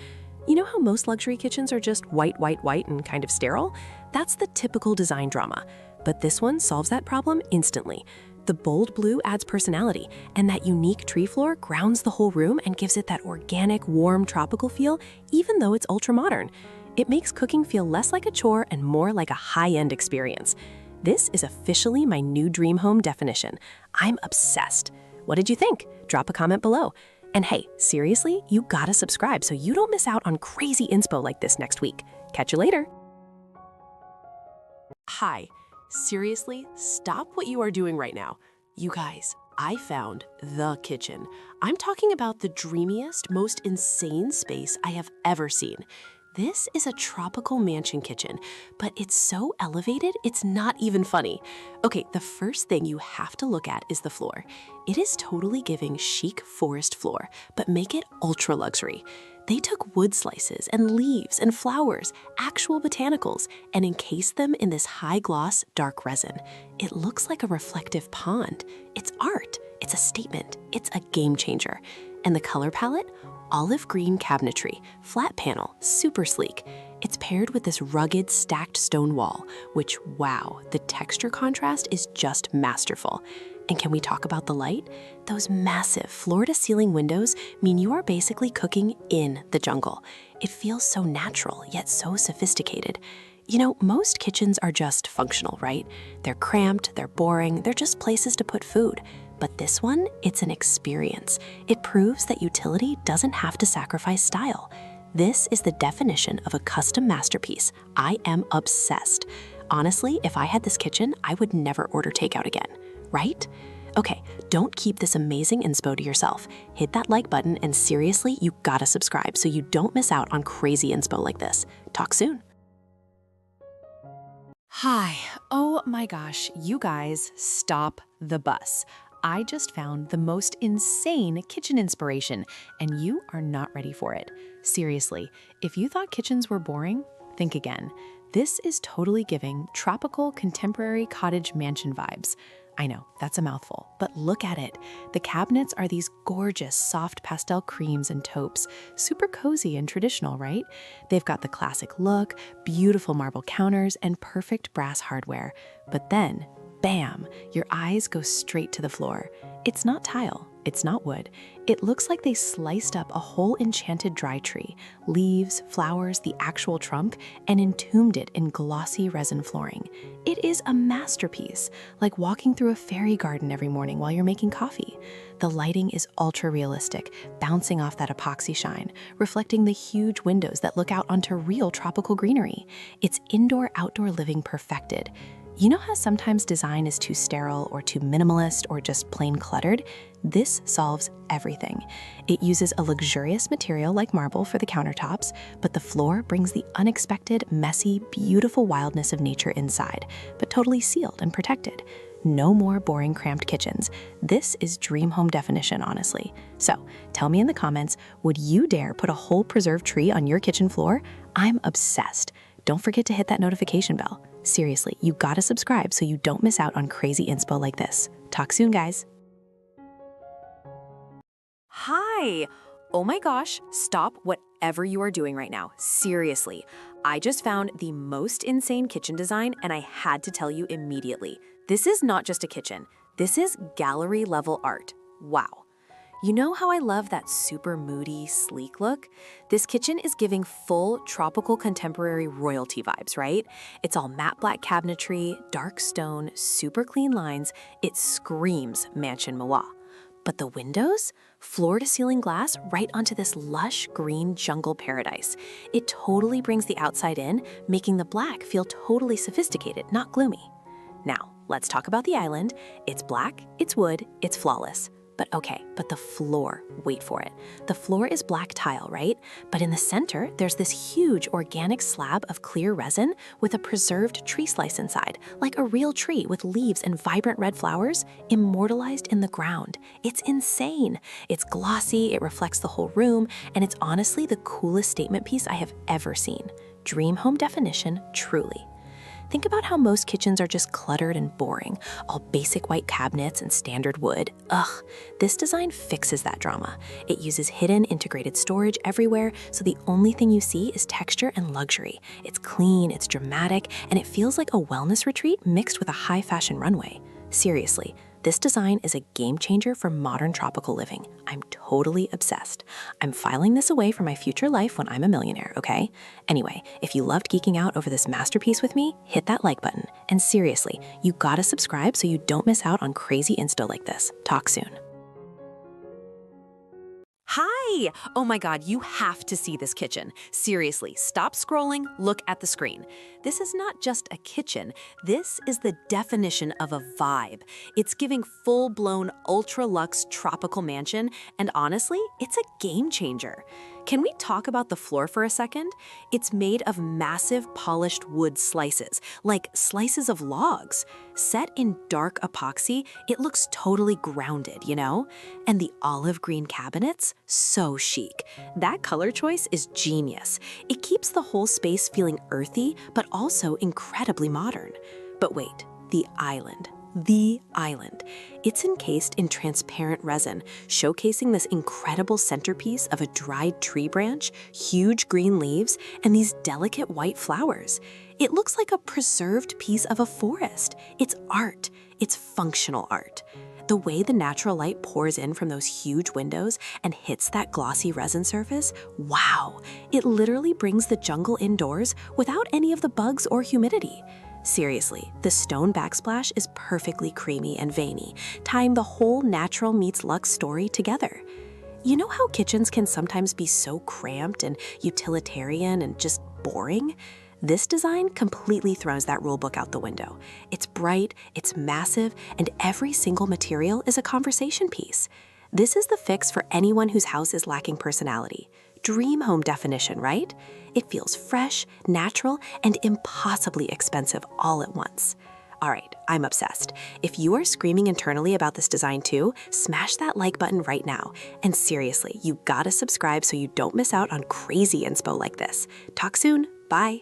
You know how most luxury kitchens are just white, white, white and kind of sterile? That's the typical design drama. But this one solves that problem instantly. The bold blue adds personality, and that unique tree floor grounds the whole room and gives it that organic, warm, tropical feel, even though it's ultra-modern. It makes cooking feel less like a chore and more like a high-end experience. This is officially my new dream home definition. I'm obsessed. What did you think? Drop a comment below. And hey, seriously, you gotta subscribe so you don't miss out on crazy inspo like this next week. Catch you later. Hi. Seriously, stop what you are doing right now. You guys, I found the kitchen. I'm talking about the dreamiest, most insane space I have ever seen. This is a tropical mansion kitchen, but it's so elevated, it's not even funny. Okay, the first thing you have to look at is the floor. It is totally giving chic forest floor, but make it ultra luxury. They took wood slices and leaves and flowers, actual botanicals, and encased them in this high-gloss, dark resin. It looks like a reflective pond. It's art. It's a statement. It's a game changer. And the color palette? Olive green cabinetry, flat panel, super sleek. It's paired with this rugged, stacked stone wall, which, wow, the texture contrast is just masterful. And can we talk about the light? Those massive floor-to-ceiling windows mean you are basically cooking in the jungle. It feels so natural, yet so sophisticated. You know, most kitchens are just functional, right? They're cramped, they're boring, they're just places to put food. But this one, it's an experience. It proves that utility doesn't have to sacrifice style. This is the definition of a custom masterpiece. I am obsessed. Honestly, if I had this kitchen, I would never order takeout again. Right? Okay, don't keep this amazing inspo to yourself. Hit that like button and seriously, you gotta subscribe so you don't miss out on crazy inspo like this. Talk soon. Hi. Oh my gosh, you guys, stop the bus. I just found the most insane kitchen inspiration, and you are not ready for it. Seriously, if you thought kitchens were boring, think again. This is totally giving tropical contemporary cottage mansion vibes. I know, that's a mouthful, but look at it. The cabinets are these gorgeous, soft pastel creams and taupes, super cozy and traditional, right? They've got the classic look, beautiful marble counters, and perfect brass hardware. But then, bam, your eyes go straight to the floor. It's not tile, it's not wood. It looks like they sliced up a whole enchanted dry tree, leaves, flowers, the actual trunk, and entombed it in glossy resin flooring. It is a masterpiece, like walking through a fairy garden every morning while you're making coffee. The lighting is ultra realistic, bouncing off that epoxy shine, reflecting the huge windows that look out onto real tropical greenery. It's indoor-outdoor living perfected. You know how sometimes design is too sterile or too minimalist or just plain cluttered? This solves everything. It uses a luxurious material like marble for the countertops, but the floor brings the unexpected, messy, beautiful wildness of nature inside, but totally sealed and protected. No more boring, cramped kitchens. This is dream home definition, honestly. So tell me in the comments, would you dare put a whole preserved tree on your kitchen floor? I'm obsessed. Don't forget to hit that notification bell. Seriously, you gotta subscribe so you don't miss out on crazy inspo like this. Talk soon, guys. Hi! Oh my gosh, stop whatever you are doing right now. Seriously, I just found the most insane kitchen design and I had to tell you immediately. This is not just a kitchen. This is gallery level art. Wow. You know how I love that super moody, sleek look? This kitchen is giving full tropical contemporary royalty vibes, right? It's all matte black cabinetry, dark stone, super clean lines. It screams Mansion Moa. But the windows? Floor-to-ceiling glass right onto this lush green jungle paradise. It totally brings the outside in, making the black feel totally sophisticated, not gloomy. Now, let's talk about the island. It's black, it's wood, it's flawless. But the floor, wait for it. The floor is black tile, right? But in the center, there's this huge organic slab of clear resin with a preserved tree slice inside, like a real tree with leaves and vibrant red flowers immortalized in the ground. It's insane. It's glossy, it reflects the whole room, and it's honestly the coolest statement piece I have ever seen. Dream home definition, truly. Think about how most kitchens are just cluttered and boring, all basic white cabinets and standard wood. Ugh, this design fixes that drama. It uses hidden integrated storage everywhere, so the only thing you see is texture and luxury. It's clean, it's dramatic, and it feels like a wellness retreat mixed with a high fashion runway. Seriously, this design is a game changer for modern tropical living. I'm totally obsessed. I'm filing this away for my future life when I'm a millionaire, okay? Anyway, if you loved geeking out over this masterpiece with me, hit that like button. And seriously, you gotta subscribe so you don't miss out on crazy insta like this. Talk soon. Hi! Oh my God, you have to see this kitchen. Seriously, stop scrolling, look at the screen. This is not just a kitchen, this is the definition of a vibe. It's giving full-blown, ultra-luxe tropical mansion, and honestly, it's a game changer. Can we talk about the floor for a second? It's made of massive polished wood slices, like slices of logs. Set in dark epoxy, it looks totally grounded, you know? And the olive green cabinets? So chic. That color choice is genius. It keeps the whole space feeling earthy, but also incredibly modern. But wait, the island. The island. It's encased in transparent resin, showcasing this incredible centerpiece of a dried tree branch, huge green leaves, and these delicate white flowers. It looks like a preserved piece of a forest. It's art. It's functional art. The way the natural light pours in from those huge windows and hits that glossy resin surface, wow! It literally brings the jungle indoors without any of the bugs or humidity. Seriously, the stone backsplash is perfectly creamy and veiny, tying the whole natural meets luxe story together. You know how kitchens can sometimes be so cramped and utilitarian and just boring? This design completely throws that rulebook out the window. It's bright, it's massive, and every single material is a conversation piece. This is the fix for anyone whose house is lacking personality. Dream home definition, right? It feels fresh, natural, and impossibly expensive all at once. All right, I'm obsessed. If you are screaming internally about this design too, smash that like button right now. And seriously, you gotta subscribe so you don't miss out on crazy inspo like this. Talk soon, bye.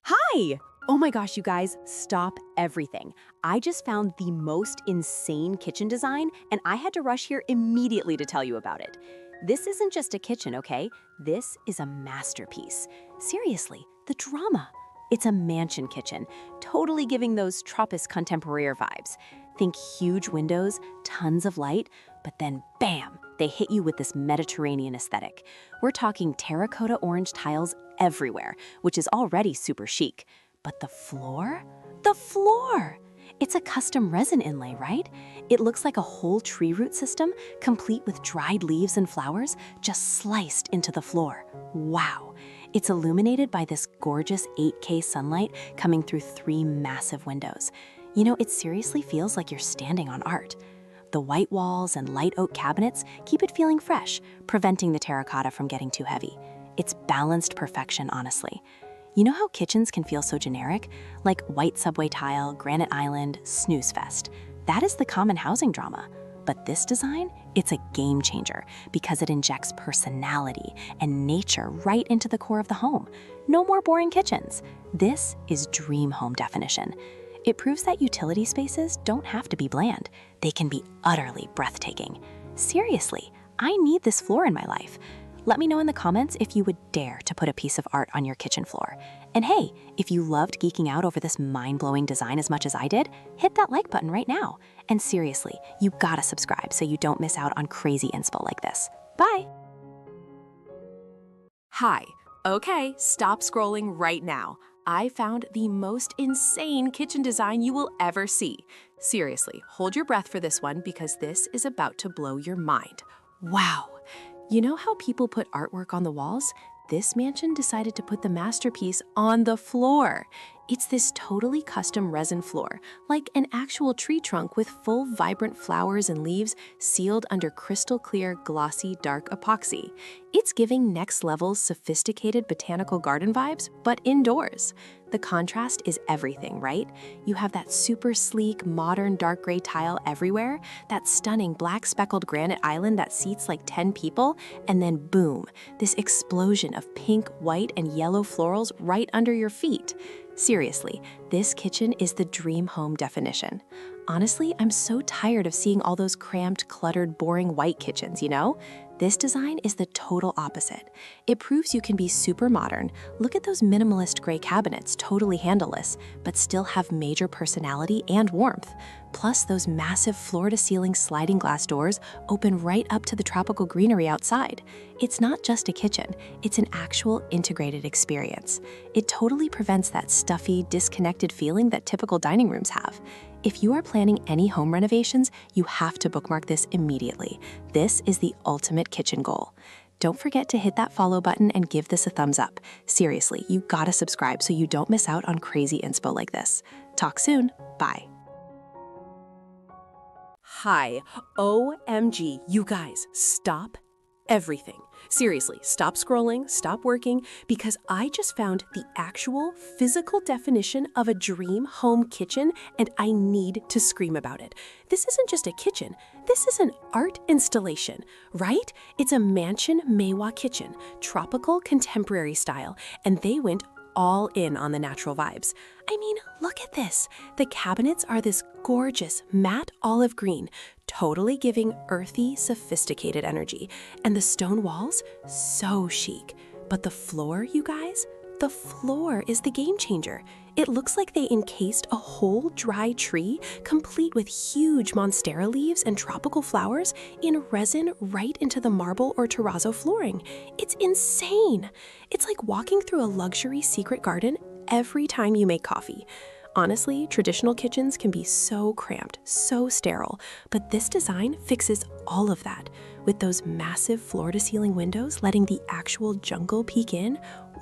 Hi! Oh my gosh, you guys, stop everything. I just found the most insane kitchen design, and I had to rush here immediately to tell you about it. This isn't just a kitchen, okay? This is a masterpiece. Seriously, the drama. It's a mansion kitchen, totally giving those Tropis contemporaire vibes. Think huge windows, tons of light, but then bam, they hit you with this Mediterranean aesthetic. We're talking terracotta orange tiles everywhere, which is already super chic. But the floor? The floor! It's a custom resin inlay, right? It looks like a whole tree root system, complete with dried leaves and flowers, just sliced into the floor. Wow! It's illuminated by this gorgeous 8K sunlight coming through 3 massive windows. You know, it seriously feels like you're standing on art. The white walls and light oak cabinets keep it feeling fresh, preventing the terracotta from getting too heavy. It's balanced perfection, honestly. You know how kitchens can feel so generic? Like white subway tile, granite island, snooze fest. That is the common housing drama. But this design, it's a game changer because it injects personality and nature right into the core of the home. No more boring kitchens. This is dream home definition. It proves that utility spaces don't have to be bland. They can be utterly breathtaking. Seriously, I need this floor in my life. Let me know in the comments if you would dare to put a piece of art on your kitchen floor. And hey, if you loved geeking out over this mind-blowing design as much as I did, hit that like button right now. And seriously, you gotta subscribe so you don't miss out on crazy inspo like this. Bye! Hi. Okay, stop scrolling right now. I found the most insane kitchen design you will ever see. Seriously, hold your breath for this one because this is about to blow your mind. Wow. You know how people put artwork on the walls? This mansion decided to put the masterpiece on the floor. It's this totally custom resin floor, like an actual tree trunk with full vibrant flowers and leaves sealed under crystal clear, glossy, dark epoxy. It's giving next level sophisticated botanical garden vibes, but indoors. The contrast is everything, right? You have that super sleek, modern dark gray tile everywhere, that stunning black speckled granite island that seats like 10 people, and then boom, this explosion of pink, white, and yellow florals right under your feet. Seriously, this kitchen is the dream home definition. Honestly, I'm so tired of seeing all those cramped, cluttered, boring white kitchens, you know? This design is the total opposite. It proves you can be super modern. Look at those minimalist gray cabinets, totally handleless, but still have major personality and warmth. Plus, those massive floor-to-ceiling sliding glass doors open right up to the tropical greenery outside. It's not just a kitchen, it's an actual integrated experience. It totally prevents that stuffy, disconnected feeling that typical dining rooms have. If you are planning any home renovations, you have to bookmark this immediately. This is the ultimate kitchen goal. Don't forget to hit that follow button and give this a thumbs up. Seriously, you gotta subscribe so you don't miss out on crazy inspo like this. Talk soon. Bye. Hi. OMG. You guys, stop everything. Seriously, stop scrolling, stop working, because I just found the actual physical definition of a dream home kitchen, and I need to scream about it. This isn't just a kitchen, this is an art installation, right? It's a mansion Maewa kitchen, tropical contemporary style, and they went all in on the natural vibes. I mean, look at this. The cabinets are this gorgeous matte olive green, totally giving earthy, sophisticated energy. And the stone walls, so chic. But the floor, you guys, the floor is the game changer. It looks like they encased a whole dry tree, complete with huge monstera leaves and tropical flowers, in resin right into the marble or terrazzo flooring. It's insane. It's like walking through a luxury secret garden every time you make coffee. Honestly, traditional kitchens can be so cramped, so sterile, but this design fixes all of that. With those massive floor-to-ceiling windows letting the actual jungle peek in,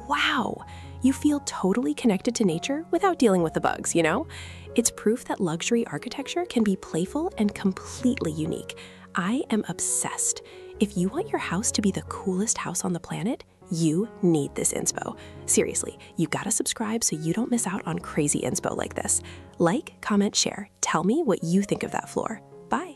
wow! You feel totally connected to nature without dealing with the bugs, you know? It's proof that luxury architecture can be playful and completely unique. I am obsessed. If you want your house to be the coolest house on the planet, you need this inspo. Seriously, you gotta subscribe so you don't miss out on crazy inspo like this. Like, comment, share. Tell me what you think of that floor. Bye.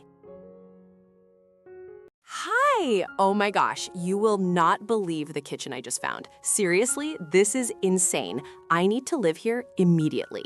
Hi! Oh my gosh, you will not believe the kitchen I just found. Seriously, this is insane. I need to live here immediately.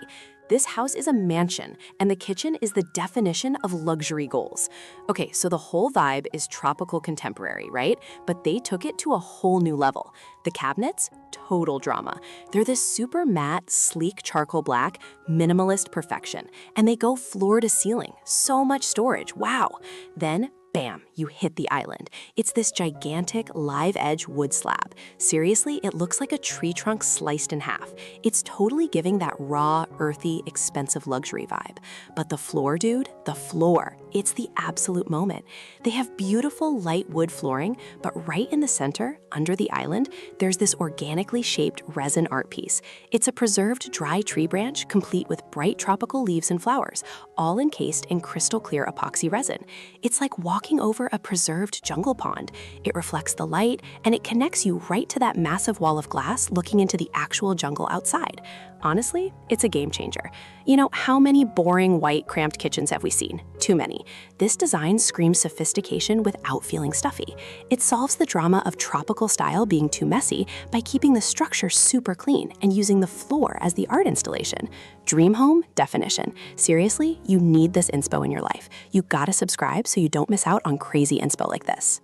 This house is a mansion, and the kitchen is the definition of luxury goals. Okay, so the whole vibe is tropical contemporary, right? But they took it to a whole new level. The cabinets, total drama. They're this super matte, sleek charcoal black, minimalist perfection. And they go floor to ceiling. So much storage, wow. Then, bam, you hit the island. It's this gigantic live edge wood slab. Seriously, it looks like a tree trunk sliced in half. It's totally giving that raw, earthy, expensive luxury vibe. But the floor, dude, the floor, it's the absolute moment. They have beautiful light wood flooring, but right in the center, under the island, there's this organically shaped resin art piece. It's a preserved dry tree branch complete with bright tropical leaves and flowers, all encased in crystal clear epoxy resin. It's like walking over a preserved jungle pond. It reflects the light, and it connects you right to that massive wall of glass looking into the actual jungle outside. Honestly, it's a game changer. You know, how many boring, white, cramped kitchens have we seen? Too many. This design screams sophistication without feeling stuffy. It solves the drama of tropical style being too messy by keeping the structure super clean and using the floor as the art installation. Dream home definition. Seriously, you need this inspo in your life. You gotta subscribe so you don't miss out on crazy inspo like this.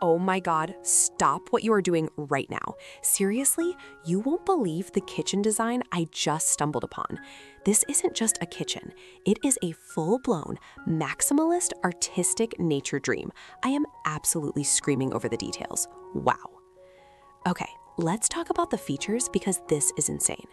Oh my God, stop what you are doing right now. Seriously, you won't believe the kitchen design I just stumbled upon. This isn't just a kitchen. It is a full-blown, maximalist, artistic nature dream. I am absolutely screaming over the details. Wow. Okay, let's talk about the features because this is insane.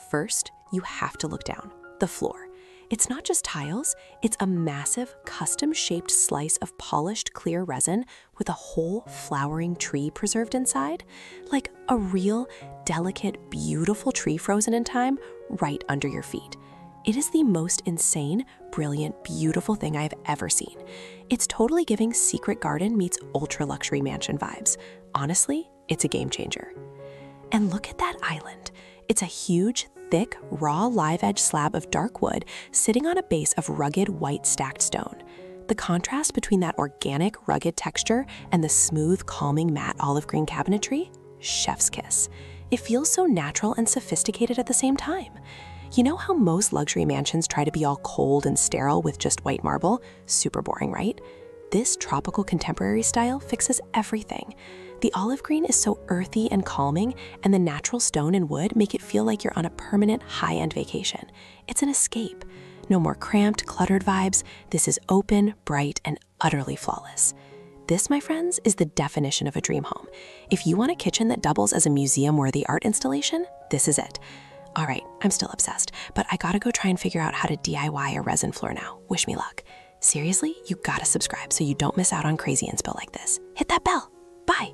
First, you have to look down. The floor. It's not just tiles, it's a massive, custom-shaped slice of polished clear resin with a whole flowering tree preserved inside. Like a real, delicate, beautiful tree frozen in time right under your feet. It is the most insane, brilliant, beautiful thing I've ever seen. It's totally giving secret garden meets ultra-luxury mansion vibes. Honestly, it's a game changer. And look at that island. It's a huge, thick, raw live edge slab of dark wood sitting on a base of rugged white stacked stone. The contrast between that organic, rugged texture and the smooth, calming matte olive green cabinetry? Chef's kiss. It feels so natural and sophisticated at the same time. You know how most luxury mansions try to be all cold and sterile with just white marble? Super boring, right? This tropical contemporary style fixes everything. The olive green is so earthy and calming, and the natural stone and wood make it feel like you're on a permanent high-end vacation. It's an escape. No more cramped, cluttered vibes. This is open, bright, and utterly flawless. This, my friends, is the definition of a dream home. If you want a kitchen that doubles as a museum-worthy art installation, this is it. All right, I'm still obsessed, but I gotta go try and figure out how to DIY a resin floor now. Wish me luck. Seriously, you gotta subscribe so you don't miss out on crazy inspo like this. Hit that bell. Bye.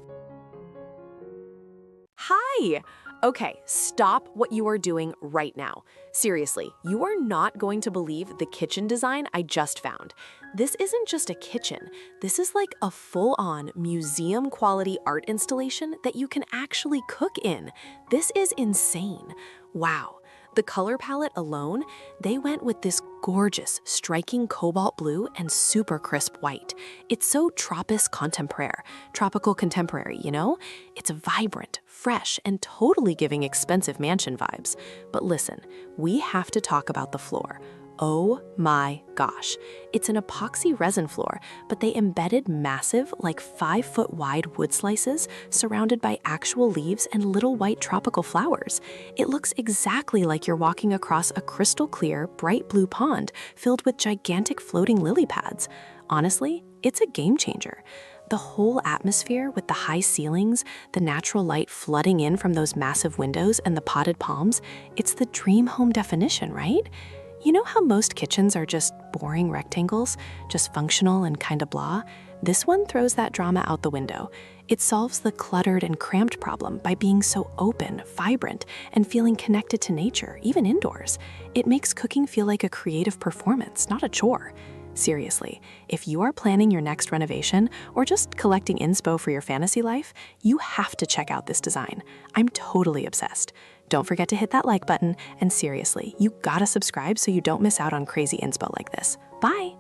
Hi! Okay, stop what you are doing right now. Seriously, you are not going to believe the kitchen design I just found. This isn't just a kitchen. This is like a full-on museum-quality art installation that you can actually cook in. This is insane. Wow. The color palette alone, they went with this gorgeous, striking cobalt blue and super crisp white. It's so tropical contemporary, you know? It's vibrant, fresh, and totally giving expensive mansion vibes. But listen, we have to talk about the floor. Oh my gosh. It's an epoxy resin floor, but they embedded massive, like 5-foot wide wood slices surrounded by actual leaves and little white tropical flowers. It looks exactly like you're walking across a crystal clear, bright blue pond filled with gigantic floating lily pads. Honestly, it's a game changer. The whole atmosphere with the high ceilings, the natural light flooding in from those massive windows and the potted palms, it's the dream home definition, right? You know how most kitchens are just boring rectangles, just functional and kinda blah? This one throws that drama out the window. It solves the cluttered and cramped problem by being so open, vibrant, and feeling connected to nature, even indoors. It makes cooking feel like a creative performance, not a chore. Seriously, if you are planning your next renovation or just collecting inspo for your fantasy life, you have to check out this design. I'm totally obsessed. Don't forget to hit that like button, and seriously, you gotta subscribe so you don't miss out on crazy inspo like this. Bye!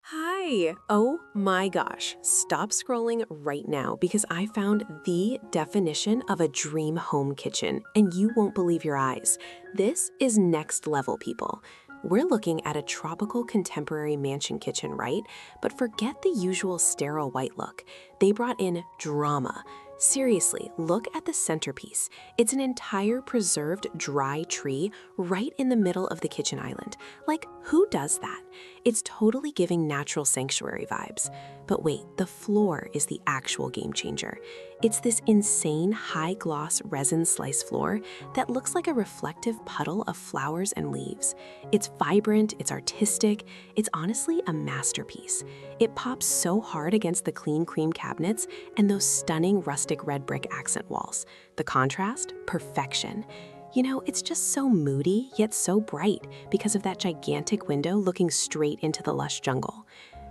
Hi! Oh my gosh, stop scrolling right now because I found the definition of a dream home kitchen, and you won't believe your eyes. This is next level, people. We're looking at a tropical contemporary mansion kitchen, right? But forget the usual sterile white look. They brought in drama. Seriously, look at the centerpiece. It's an entire preserved dry tree right in the middle of the kitchen island. Like, who does that? It's totally giving natural sanctuary vibes. But wait, the floor is the actual game changer. It's this insane high-gloss resin slice floor that looks like a reflective puddle of flowers and leaves. It's vibrant, it's artistic, it's honestly a masterpiece. It pops so hard against the clean cream cabinets and those stunning rustic red brick accent walls. The contrast, perfection. You know, it's just so moody, yet so bright because of that gigantic window looking straight into the lush jungle.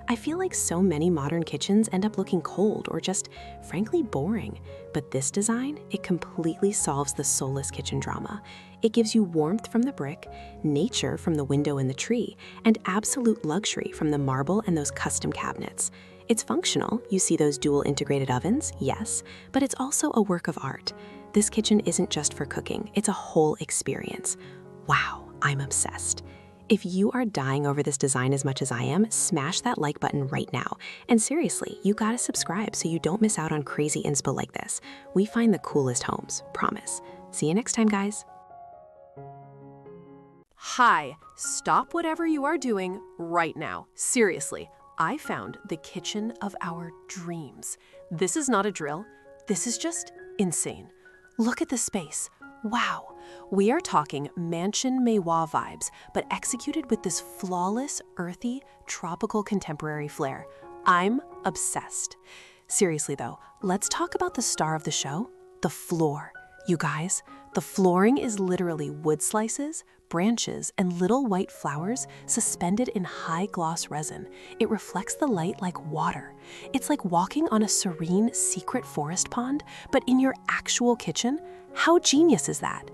I feel like so many modern kitchens end up looking cold or just, frankly, boring. But this design, it completely solves the soulless kitchen drama. It gives you warmth from the brick, nature from the window and the tree, and absolute luxury from the marble and those custom cabinets. It's functional. You see those dual integrated ovens, yes, but it's also a work of art. This kitchen isn't just for cooking, it's a whole experience. Wow, I'm obsessed. If you are dying over this design as much as I am, smash that like button right now. And seriously, you gotta subscribe so you don't miss out on crazy inspo like this. We find the coolest homes, promise. See you next time, guys. Hi, stop whatever you are doing right now. Seriously, I found the kitchen of our dreams. This is not a drill. This is just insane. Look at the space. Wow, we are talking mansion maiwa vibes, but executed with this flawless, earthy, tropical contemporary flair. I'm obsessed. Seriously though, let's talk about the star of the show, the floor. You guys, the flooring is literally wood slices, branches, and little white flowers suspended in high-gloss resin. It reflects the light like water. It's like walking on a serene, secret forest pond, but in your actual kitchen. How genius is that?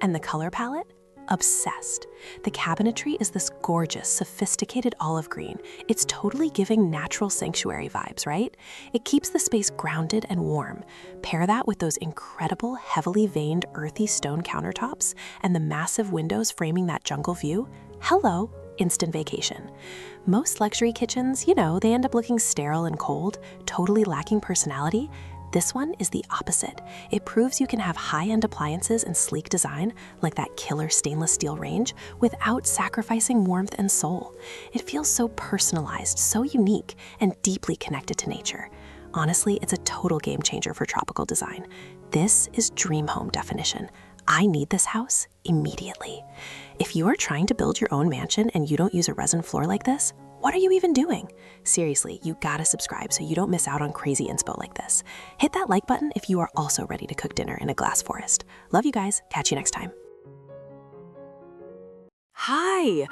And the color palette? Obsessed. The cabinetry is this gorgeous, sophisticated olive green. It's totally giving natural sanctuary vibes, right? It keeps the space grounded and warm. Pair that with those incredible, heavily veined, earthy stone countertops and the massive windows framing that jungle view. Hello, instant vacation. Most luxury kitchens, you know, they end up looking sterile and cold, totally lacking personality. This one is the opposite. It proves you can have high-end appliances and sleek design, like that killer stainless steel range, without sacrificing warmth and soul. It feels so personalized, so unique, and deeply connected to nature. Honestly, it's a total game changer for tropical design. This is dream home definition. I need this house immediately. If you are trying to build your own mansion and you don't use a resin floor like this, what are you even doing? Seriously, you gotta subscribe so you don't miss out on crazy inspo like this. Hit that like button if you are also ready to cook dinner in a glass forest. Love you guys. Catch you next time. Hi!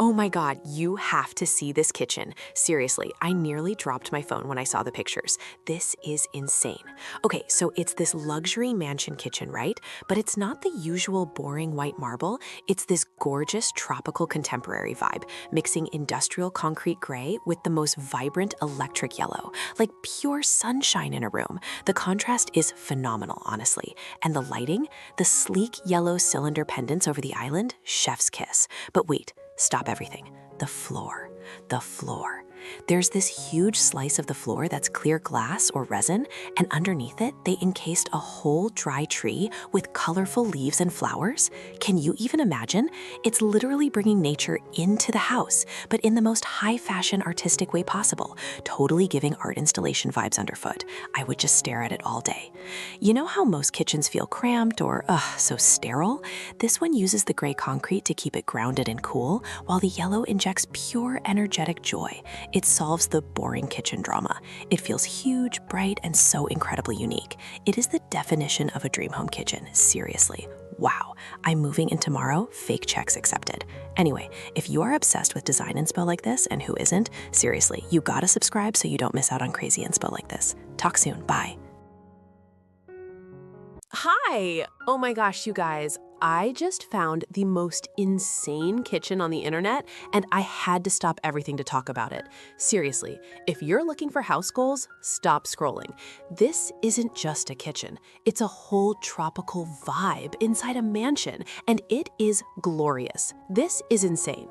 Oh my God, you have to see this kitchen. Seriously, I nearly dropped my phone when I saw the pictures. This is insane. Okay, so it's this luxury mansion kitchen, right? But it's not the usual boring white marble. It's this gorgeous tropical contemporary vibe, mixing industrial concrete gray with the most vibrant electric yellow, like pure sunshine in a room. The contrast is phenomenal, honestly. And the lighting, the sleek yellow cylinder pendants over the island, chef's kiss. But wait, stop everything. The floor. The floor. There's this huge slice of the floor that's clear glass or resin, and underneath it, they encased a whole dry tree with colorful leaves and flowers. Can you even imagine? It's literally bringing nature into the house, but in the most high-fashion artistic way possible, totally giving art installation vibes underfoot. I would just stare at it all day. You know how most kitchens feel cramped or, so sterile? This one uses the gray concrete to keep it grounded and cool, while the yellow injects pure energetic joy. It solves the boring kitchen drama. It feels huge, bright, and so incredibly unique. It is the definition of a dream home kitchen, seriously. Wow, I'm moving in tomorrow, fake checks accepted. Anyway, if you are obsessed with design inspo like this, and who isn't, seriously, you gotta subscribe so you don't miss out on crazy inspo like this. Talk soon, bye. Hi! Oh my gosh, you guys. I just found the most insane kitchen on the internet, and I had to stop everything to talk about it. Seriously, if you're looking for house goals, stop scrolling. This isn't just a kitchen. It's a whole tropical vibe inside a mansion, and it is glorious. This is insane.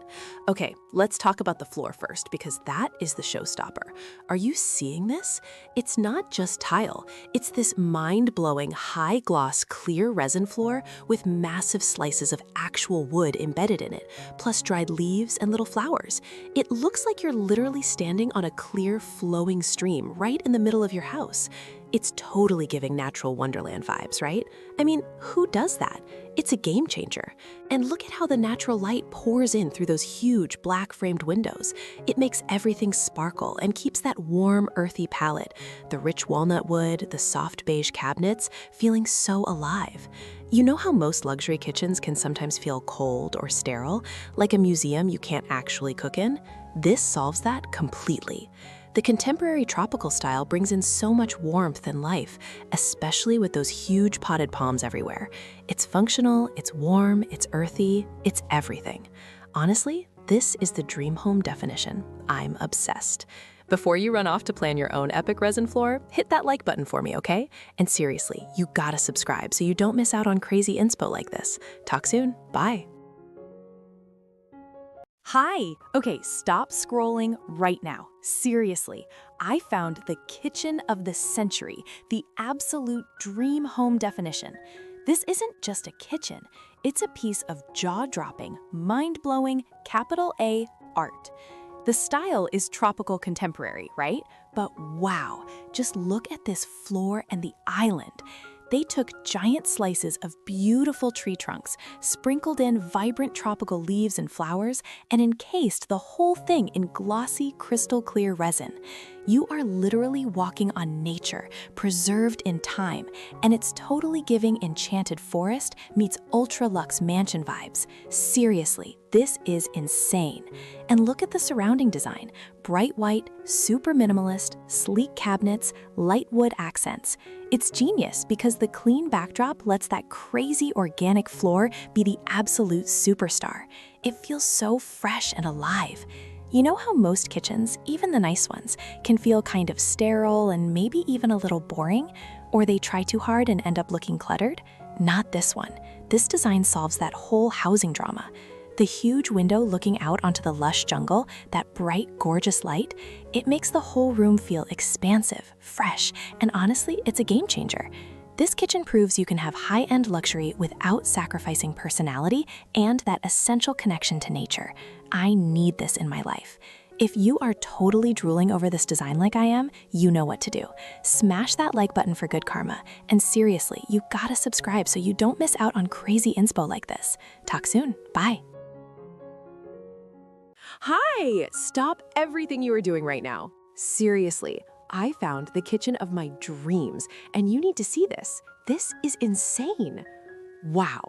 Okay, let's talk about the floor first, because that is the showstopper. Are you seeing this? It's not just tile. It's this mind-blowing, high-gloss, clear resin floor with massive slices of actual wood embedded in it, plus dried leaves and little flowers. It looks like you're literally standing on a clear, flowing stream right in the middle of your house. It's totally giving natural wonderland vibes, right? I mean, who does that? It's a game changer. And look at how the natural light pours in through those huge black-framed windows. It makes everything sparkle and keeps that warm, earthy palette, the rich walnut wood, the soft beige cabinets, feeling so alive. You know how most luxury kitchens can sometimes feel cold or sterile, like a museum you can't actually cook in? This solves that completely. The contemporary tropical style brings in so much warmth and life, especially with those huge potted palms everywhere. It's functional, it's warm, it's earthy, it's everything. Honestly, this is the dream home definition. I'm obsessed. Before you run off to plan your own epic resin floor, hit that like button for me, okay? And seriously, you gotta subscribe so you don't miss out on crazy inspo like this. Talk soon. Bye. Hi! Okay, stop scrolling right now. Seriously, I found the kitchen of the century, the absolute dream home definition. This isn't just a kitchen, it's a piece of jaw-dropping, mind-blowing, capital A art. The style is tropical contemporary, right? But wow, just look at this floor and the island. They took giant slices of beautiful tree trunks, sprinkled in vibrant tropical leaves and flowers, and encased the whole thing in glossy, crystal clear resin. You are literally walking on nature, preserved in time, and it's totally giving enchanted forest meets ultra-luxe mansion vibes. Seriously, this is insane. And look at the surrounding design. Bright white, super minimalist, sleek cabinets, light wood accents. It's genius because the clean backdrop lets that crazy organic floor be the absolute superstar. It feels so fresh and alive. You know how most kitchens, even the nice ones, can feel kind of sterile and maybe even a little boring? Or they try too hard and end up looking cluttered? Not this one. This design solves that whole housing drama. The huge window looking out onto the lush jungle, that bright, gorgeous light, it makes the whole room feel expansive, fresh, and honestly, it's a game changer. This kitchen proves you can have high-end luxury without sacrificing personality and that essential connection to nature. I need this in my life. If you are totally drooling over this design like I am, you know what to do. Smash that like button for good karma. And seriously, you gotta subscribe so you don't miss out on crazy inspo like this. Talk soon. Bye. Hi! Stop everything you are doing right now. Seriously, I found the kitchen of my dreams, and you need to see this. This is insane. Wow.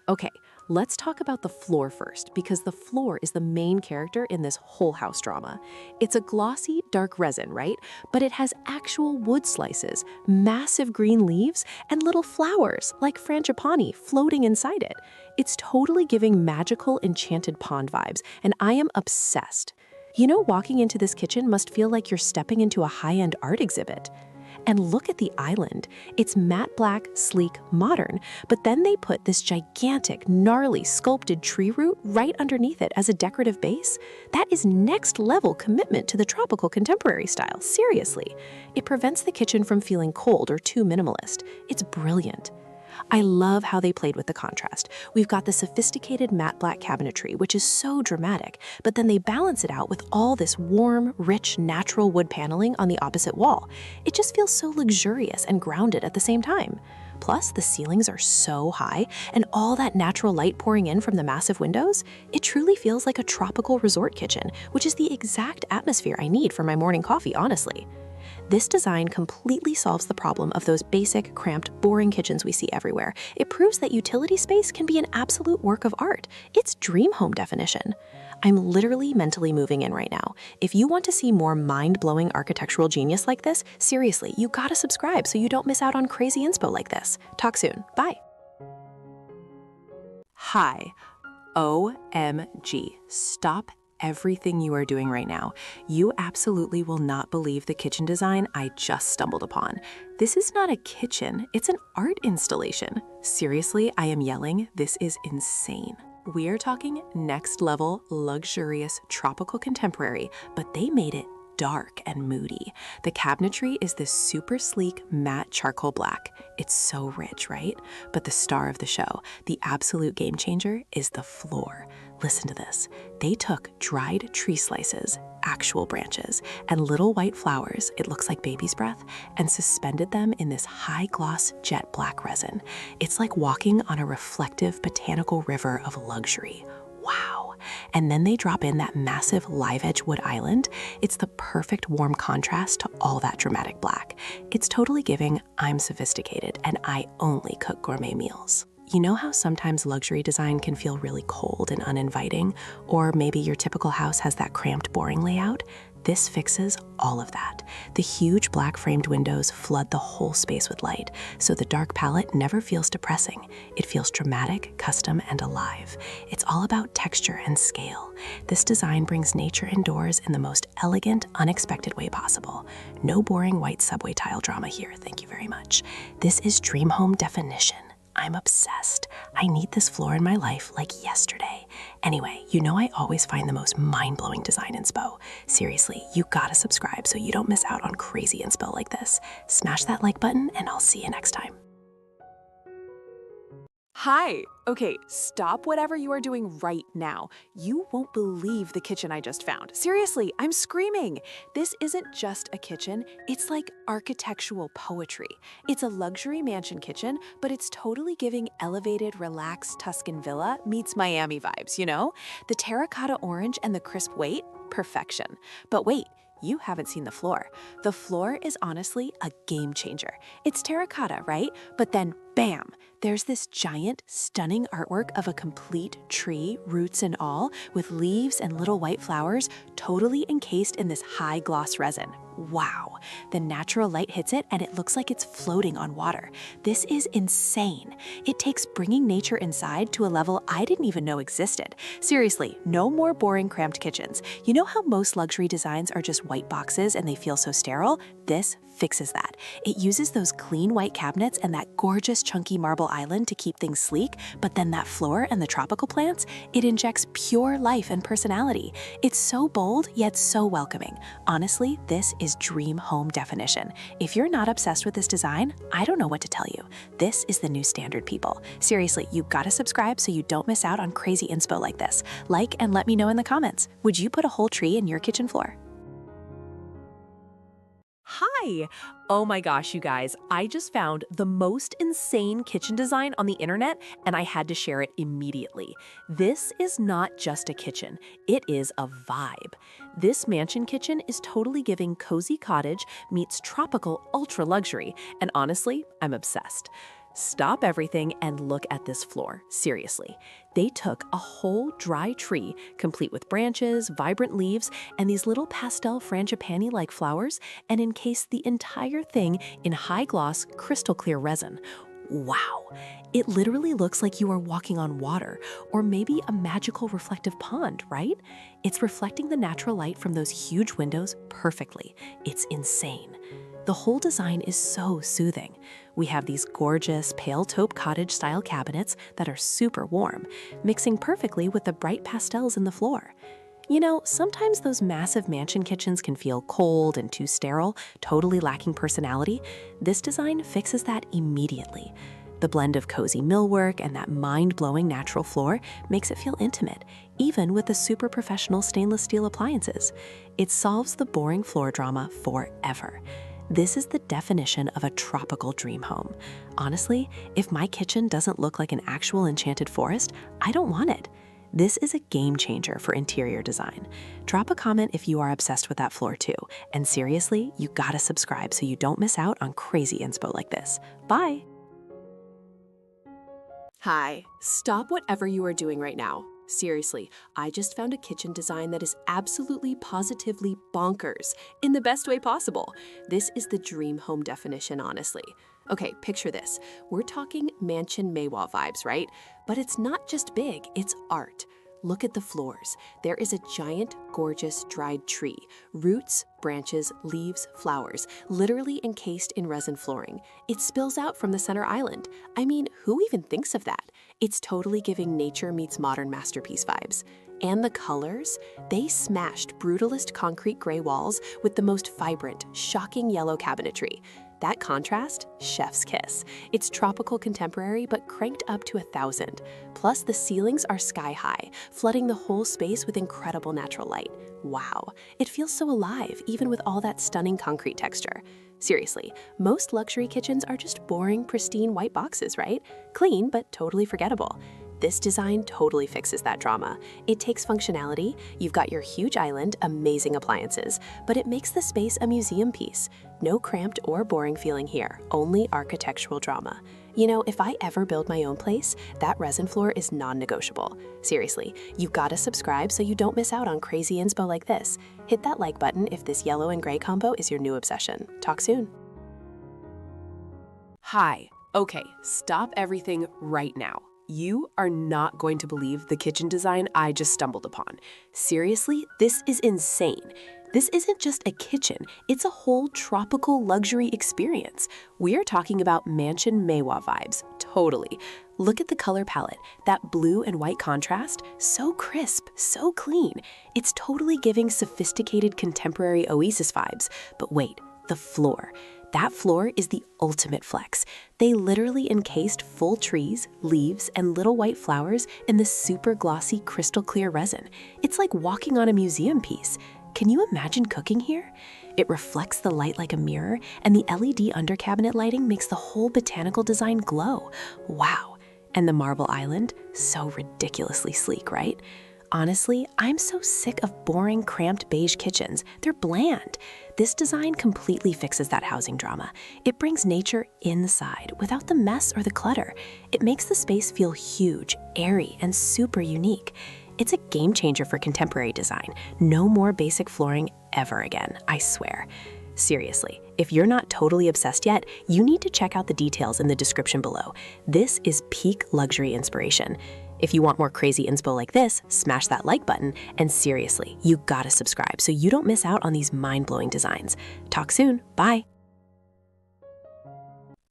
Okay, let's talk about the floor first, because the floor is the main character in this whole house drama. It's a glossy, dark resin, right? But it has actual wood slices, massive green leaves, and little flowers, like frangipani, floating inside it. It's totally giving magical, enchanted pond vibes, and I am obsessed. You know, walking into this kitchen must feel like you're stepping into a high-end art exhibit. And look at the island. It's matte black, sleek, modern, but then they put this gigantic, gnarly, sculpted tree root right underneath it as a decorative base. That is next-level commitment to the tropical contemporary style, seriously. It prevents the kitchen from feeling cold or too minimalist. It's brilliant. I love how they played with the contrast. We've got the sophisticated matte black cabinetry, which is so dramatic, but then they balance it out with all this warm, rich, natural wood paneling on the opposite wall. It just feels so luxurious and grounded at the same time. Plus, the ceilings are so high, and all that natural light pouring in from the massive windows, it truly feels like a tropical resort kitchen, which is the exact atmosphere I need for my morning coffee, honestly. This design completely solves the problem of those basic, cramped, boring kitchens we see everywhere. It proves that utility space can be an absolute work of art. It's dream home definition. I'm literally mentally moving in right now. If you want to see more mind-blowing architectural genius like this, seriously, you gotta subscribe so you don't miss out on crazy inspo like this. Talk soon. Bye. Hi. OMG. Stop everything you are doing right now. You absolutely will not believe the kitchen design I just stumbled upon. This is not a kitchen, it's an art installation. Seriously, I am yelling. This is insane. We are talking next level, luxurious, tropical contemporary, but they made it dark and moody. The cabinetry is this super sleek matte charcoal black. It's so rich, right? But the star of the show, the absolute game changer, is the floor. Listen to this. They took dried tree slices, actual branches, and little white flowers, it looks like baby's breath, and suspended them in this high-gloss jet black resin. It's like walking on a reflective botanical river of luxury. Wow. And then they drop in that massive live edge wood island. It's the perfect warm contrast to all that dramatic black. It's totally giving I'm sophisticated and I only cook gourmet meals. You know how sometimes luxury design can feel really cold and uninviting? Or maybe your typical house has that cramped, boring layout? This fixes all of that. The huge black framed windows flood the whole space with light, so the dark palette never feels depressing. It feels dramatic, custom, and alive. It's all about texture and scale. This design brings nature indoors in the most elegant, unexpected way possible. No boring white subway tile drama here, thank you very much. This is dream home definition. I'm obsessed. I need this floor in my life like yesterday. Anyway, you know I always find the most mind-blowing design inspo. Seriously, you gotta subscribe so you don't miss out on crazy inspo like this. Smash that like button and I'll see you next time. Hi. Okay, stop whatever you are doing right now. You won't believe the kitchen I just found. Seriously, I'm screaming. This isn't just a kitchen, it's like architectural poetry. It's a luxury mansion kitchen, but it's totally giving elevated, relaxed Tuscan villa meets Miami vibes, you know? The terracotta orange and the crisp white, perfection. But wait, you haven't seen the floor. The floor is honestly a game changer. It's terracotta, right? But then, bam, there's this giant, stunning artwork of a complete tree, roots and all, with leaves and little white flowers, totally encased in this high-gloss resin. Wow. The natural light hits it and it looks like it's floating on water. This is insane. It takes bringing nature inside to a level I didn't even know existed. Seriously, no more boring, cramped kitchens. You know how most luxury designs are just white boxes and they feel so sterile? This fixes that. It uses those clean white cabinets and that gorgeous chunky marble island to keep things sleek, but then that floor and the tropical plants, it injects pure life and personality. It's so bold, yet so welcoming. Honestly, this is dream home definition. If you're not obsessed with this design, I don't know what to tell you. This is the new standard, people. Seriously, you gotta subscribe so you don't miss out on crazy inspo like this. Like and let me know in the comments. Would you put a whole tree in your kitchen floor? Hi! Oh my gosh, you guys, I just found the most insane kitchen design on the internet and I had to share it immediately. This is not just a kitchen, it is a vibe. This mansion kitchen is totally giving cozy cottage meets tropical ultra luxury, and honestly, I'm obsessed. Stop everything and look at this floor. Seriously. They took a whole dry tree, complete with branches, vibrant leaves, and these little pastel frangipani-like flowers, and encased the entire thing in high-gloss, crystal-clear resin. Wow. It literally looks like you are walking on water, or maybe a magical reflective pond, right? It's reflecting the natural light from those huge windows perfectly. It's insane. The whole design is so soothing. We have these gorgeous pale taupe cottage-style cabinets that are super warm, mixing perfectly with the bright pastels in the floor. You know, sometimes those massive mansion kitchens can feel cold and too sterile, totally lacking personality. This design fixes that immediately. The blend of cozy millwork and that mind-blowing natural floor makes it feel intimate, even with the super professional stainless steel appliances. It solves the boring floor drama forever. This is the definition of a tropical dream home. Honestly, if my kitchen doesn't look like an actual enchanted forest, I don't want it. This is a game changer for interior design. Drop a comment if you are obsessed with that floor too. And seriously, you gotta subscribe so you don't miss out on crazy inspo like this. Bye! Hi. Stop whatever you are doing right now. Seriously, I just found a kitchen design that is absolutely positively bonkers in the best way possible. This is the dream home definition, honestly. Okay, picture this. We're talking Mansion Maywa vibes, right? But it's not just big, it's art. Look at the floors. There is a giant, gorgeous, dried tree. Roots, branches, leaves, flowers, literally encased in resin flooring. It spills out from the center island. I mean, who even thinks of that? It's totally giving nature meets modern masterpiece vibes. And the colors? They smashed brutalist concrete gray walls with the most vibrant, shocking yellow cabinetry. That contrast? Chef's kiss. It's tropical contemporary, but cranked up to 1,000. Plus, the ceilings are sky high, flooding the whole space with incredible natural light. Wow, it feels so alive, even with all that stunning concrete texture. Seriously, most luxury kitchens are just boring, pristine white boxes, right? Clean, but totally forgettable. This design totally fixes that drama. It takes functionality, you've got your huge island, amazing appliances, but it makes the space a museum piece. No cramped or boring feeling here, only architectural drama. You know, if I ever build my own place, that resin floor is non-negotiable. Seriously, you've got to subscribe so you don't miss out on crazy inspo like this. Hit that like button if this yellow and gray combo is your new obsession. Talk soon. Hi. Okay, stop everything right now. You are not going to believe the kitchen design I just stumbled upon. Seriously, this is insane. This isn't just a kitchen, it's a whole tropical luxury experience. We are talking about Mansion Maywa vibes, totally. Look at the color palette, that blue and white contrast, so crisp, so clean. It's totally giving sophisticated contemporary oasis vibes. But wait, the floor. That floor is the ultimate flex. They literally encased full trees, leaves, and little white flowers in the super glossy crystal clear resin. It's like walking on a museum piece. Can you imagine cooking here? It reflects the light like a mirror, and the LED under cabinet lighting makes the whole botanical design glow. Wow. And the marble island, so ridiculously sleek, right? Honestly, I'm so sick of boring, cramped beige kitchens. They're bland. This design completely fixes that housing drama. It brings nature inside without the mess or the clutter. It makes the space feel huge, airy, and super unique. It's a game changer for contemporary design. No more basic flooring ever again, I swear. Seriously, if you're not totally obsessed yet, you need to check out the details in the description below. This is peak luxury inspiration. If you want more crazy inspo like this, smash that like button, and seriously, you gotta subscribe so you don't miss out on these mind-blowing designs. Talk soon, bye!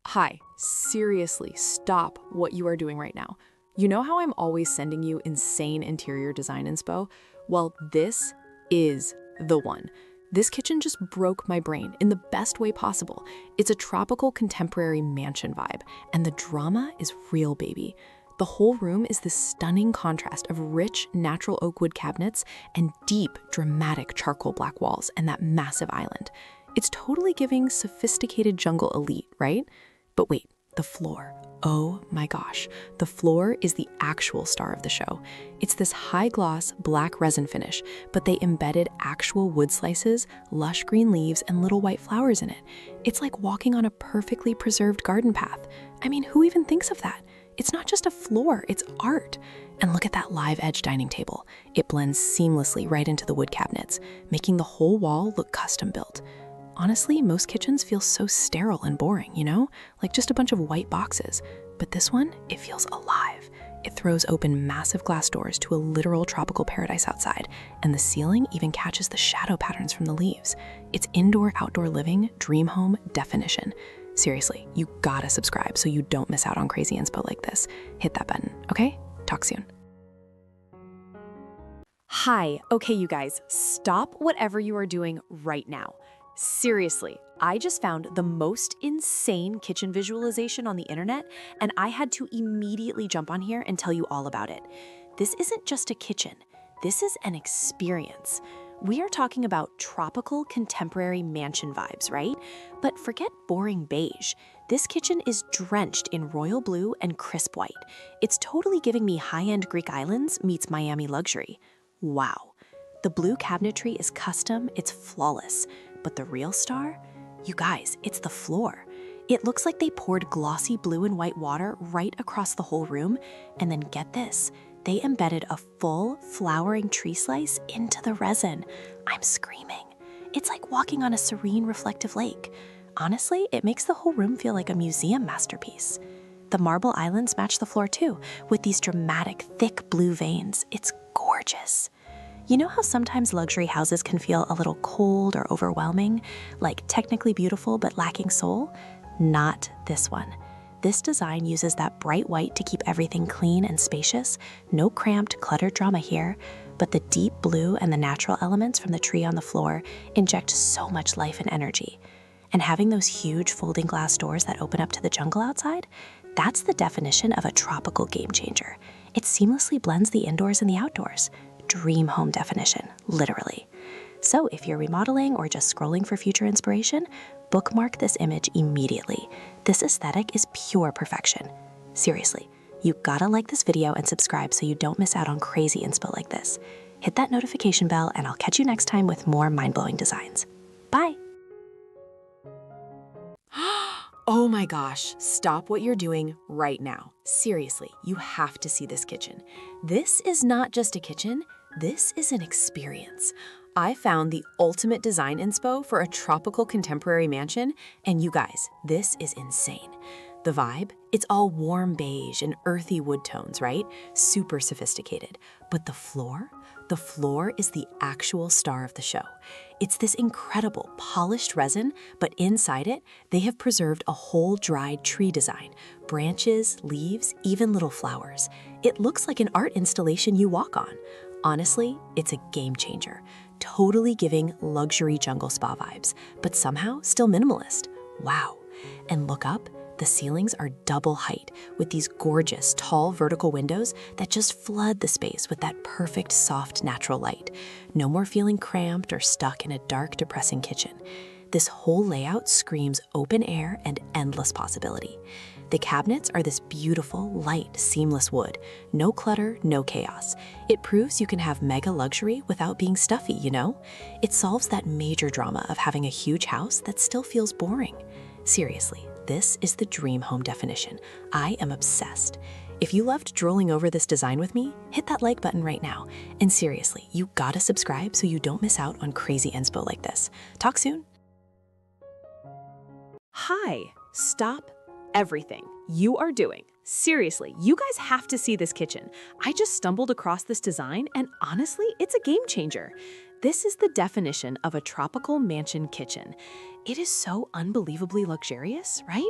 Hi, seriously, stop what you are doing right now. You know how I'm always sending you insane interior design inspo? Well, this is the one. This kitchen just broke my brain in the best way possible. It's a tropical contemporary mansion vibe, and the drama is real, baby. The whole room is this stunning contrast of rich, natural oak wood cabinets and deep, dramatic charcoal black walls and that massive island. It's totally giving sophisticated jungle elite, right? But wait, the floor. Oh my gosh, the floor is the actual star of the show. It's this high-gloss black resin finish, but they embedded actual wood slices, lush green leaves, and little white flowers in it. It's like walking on a perfectly preserved garden path. I mean, who even thinks of that? It's not just a floor, it's art. And look at that live edge dining table. It blends seamlessly right into the wood cabinets, making the whole wall look custom built. Honestly, most kitchens feel so sterile and boring, you know? Like just a bunch of white boxes. But this one, it feels alive. It throws open massive glass doors to a literal tropical paradise outside, and the ceiling even catches the shadow patterns from the leaves. It's indoor-outdoor living, dream home definition. Seriously, you gotta subscribe so you don't miss out on crazy inspo like this. Hit that button, okay? Talk soon. Hi, okay, you guys, stop whatever you are doing right now. Seriously, I just found the most insane kitchen visualization on the internet, and I had to immediately jump on here and tell you all about it. This isn't just a kitchen, this is an experience. We are talking about tropical contemporary mansion vibes, right? But forget boring beige. This kitchen is drenched in royal blue and crisp white. It's totally giving me high-end Greek islands meets Miami luxury. Wow. The blue cabinetry is custom, it's flawless. But the real star? You guys, it's the floor. It looks like they poured glossy blue and white water right across the whole room, and then get this, they embedded a full, flowering tree slice into the resin. I'm screaming. It's like walking on a serene, reflective lake. honestly, it makes the whole room feel like a museum masterpiece. The marble islands match the floor too, with these dramatic, thick blue veins. It's gorgeous. You know how sometimes luxury houses can feel a little cold or overwhelming, like technically beautiful but lacking soul? Not this one. This design uses that bright white to keep everything clean and spacious. No cramped, cluttered drama here, but the deep blue and the natural elements from the tree on the floor inject so much life and energy. And having those huge folding glass doors that open up to the jungle outside, that's the definition of a tropical game changer. It seamlessly blends the indoors and the outdoors. Dream home definition, literally. So if you're remodeling or just scrolling for future inspiration, bookmark this image immediately. This aesthetic is pure perfection. Seriously, you gotta like this video and subscribe so you don't miss out on crazy inspo like this. Hit that notification bell and I'll catch you next time with more mind-blowing designs. Bye! Oh my gosh, stop what you're doing right now. Seriously, you have to see this kitchen. This is not just a kitchen, this is an experience. I found the ultimate design inspo for a tropical contemporary mansion, and you guys, this is insane. The vibe, it's all warm beige and earthy wood tones, right? Super sophisticated. But the floor is the actual star of the show. It's this incredible polished resin, but inside it, they have preserved a whole dried tree design. Branches, leaves, even little flowers. It looks like an art installation you walk on. Honestly, it's a game changer. Totally giving luxury jungle spa vibes, but somehow still minimalist. Wow. And look up. The ceilings are double height with these gorgeous, tall vertical windows that just flood the space with that perfect, soft, natural light. No more feeling cramped or stuck in a dark, depressing kitchen. This whole layout screams open air and endless possibility. The cabinets are this beautiful, light, seamless wood. No clutter, no chaos. It proves you can have mega luxury without being stuffy, you know? It solves that major drama of having a huge house that still feels boring. Seriously. This is the dream home definition. I am obsessed. If you loved drooling over this design with me, hit that like button right now. And seriously, you gotta subscribe so you don't miss out on crazy inspo like this. Talk soon. Hi, stop everything you are doing. Seriously, you guys have to see this kitchen. I just stumbled across this design and honestly, it's a game changer. This is the definition of a tropical mansion kitchen. It is so unbelievably luxurious, right?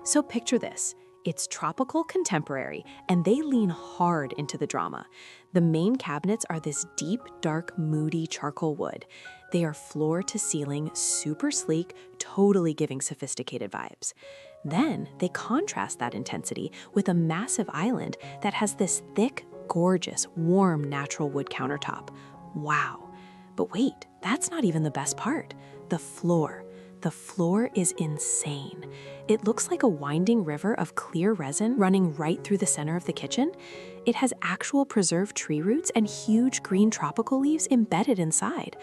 So picture this. It's tropical contemporary, and they lean hard into the drama. The main cabinets are this deep, dark, moody charcoal wood. They are floor to ceiling, super sleek, totally giving sophisticated vibes. Then they contrast that intensity with a massive island that has this thick, gorgeous, warm, natural wood countertop. Wow. But wait, that's not even the best part. The floor. The floor is insane. It looks like a winding river of clear resin running right through the center of the kitchen. It has actual preserved tree roots and huge green tropical leaves embedded inside.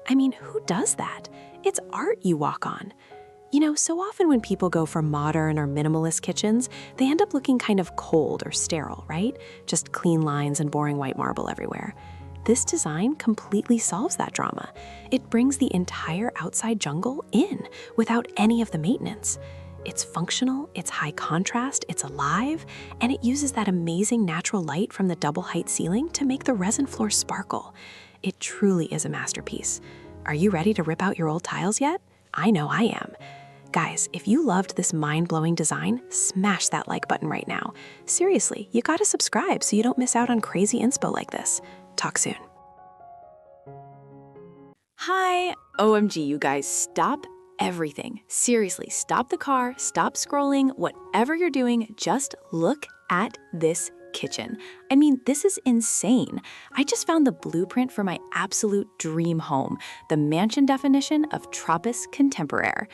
I mean, who does that? It's art you walk on. You know, so often when people go for modern or minimalist kitchens, they end up looking kind of cold or sterile, right? Just clean lines and boring white marble everywhere. This design completely solves that drama. It brings the entire outside jungle in without any of the maintenance. It's functional, it's high contrast, it's alive, and it uses that amazing natural light from the double height ceiling to make the resin floor sparkle. It truly is a masterpiece. Are you ready to rip out your old tiles yet? I know I am. Guys, if you loved this mind-blowing design, smash that like button right now. Seriously, you gotta subscribe so you don't miss out on crazy inspo like this. Talk soon. Hi! OMG, you guys, stop everything. Seriously, stop the car, stop scrolling, whatever you're doing, just look at this kitchen. I mean, this is insane. I just found the blueprint for my absolute dream home, the mansion definition of Tropis Contemporaire.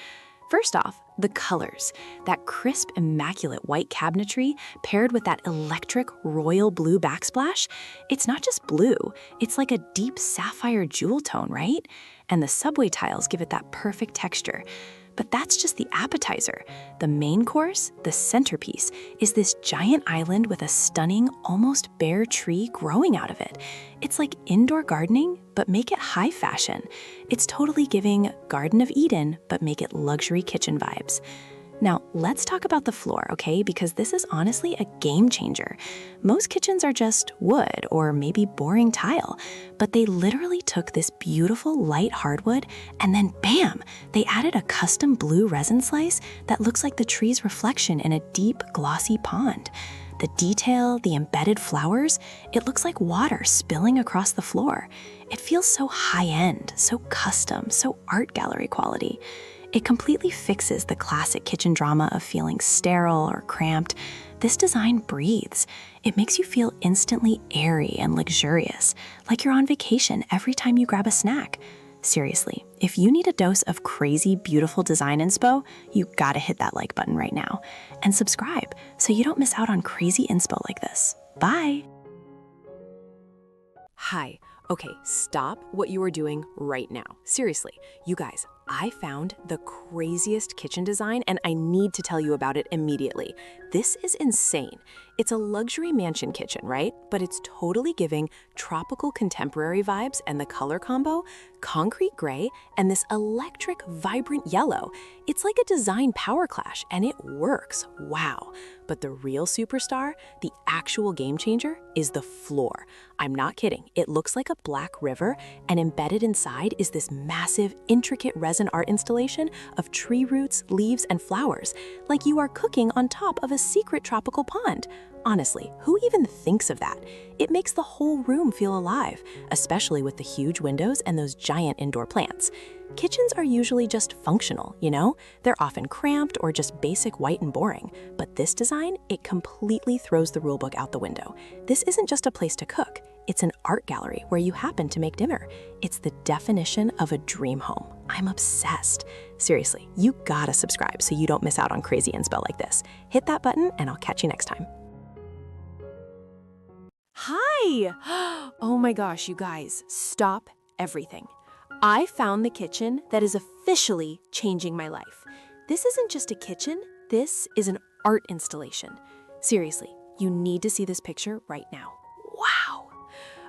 First off, the colors. That crisp, immaculate white cabinetry paired with that electric royal blue backsplash. It's not just blue, it's like a deep sapphire jewel tone, right? And the subway tiles give it that perfect texture. But that's just the appetizer. The main course, the centerpiece, is this giant island with a stunning, almost bare tree growing out of it. It's like indoor gardening, but make it high fashion. It's totally giving Garden of Eden, but make it luxury kitchen vibes. Now, let's talk about the floor, okay? Because this is honestly a game changer. Most kitchens are just wood or maybe boring tile, but they literally took this beautiful light hardwood and then bam, they added a custom blue resin slice that looks like the tree's reflection in a deep, glossy pond. The detail, the embedded flowers, it looks like water spilling across the floor. It feels so high-end, so custom, so art gallery quality. It completely fixes the classic kitchen drama of feeling sterile or cramped. This design breathes. It makes you feel instantly airy and luxurious, like you're on vacation every time you grab a snack. Seriously, if you need a dose of crazy, beautiful design inspo, you gotta hit that like button right now. And subscribe so you don't miss out on crazy inspo like this. Bye! Hi. Okay, stop what you are doing right now. Seriously, you guys, I found the craziest kitchen design and I need to tell you about it immediately. This is insane. It's a luxury mansion kitchen, right? But it's totally giving tropical contemporary vibes, and the color combo, concrete gray and this electric vibrant yellow. It's like a design power clash and it works. Wow. But the real superstar, the actual game changer, is the floor. I'm not kidding. It looks like a black river, and embedded inside is this massive, intricate resin art installation of tree roots, leaves, and flowers, like you are cooking on top of a secret tropical pond. Honestly, who even thinks of that? It makes the whole room feel alive, especially with the huge windows and those giant indoor plants. Kitchens are usually just functional, you know? They're often cramped or just basic white and boring. But this design, it completely throws the rulebook out the window. This isn't just a place to cook. It's an art gallery where you happen to make dinner. It's the definition of a dream home. I'm obsessed. Seriously, you gotta subscribe so you don't miss out on crazy inspo like this. Hit that button and I'll catch you next time. Hi! Oh my gosh, you guys, stop everything. I found the kitchen that is officially changing my life. This isn't just a kitchen, this is an art installation. Seriously, you need to see this picture right now. Wow!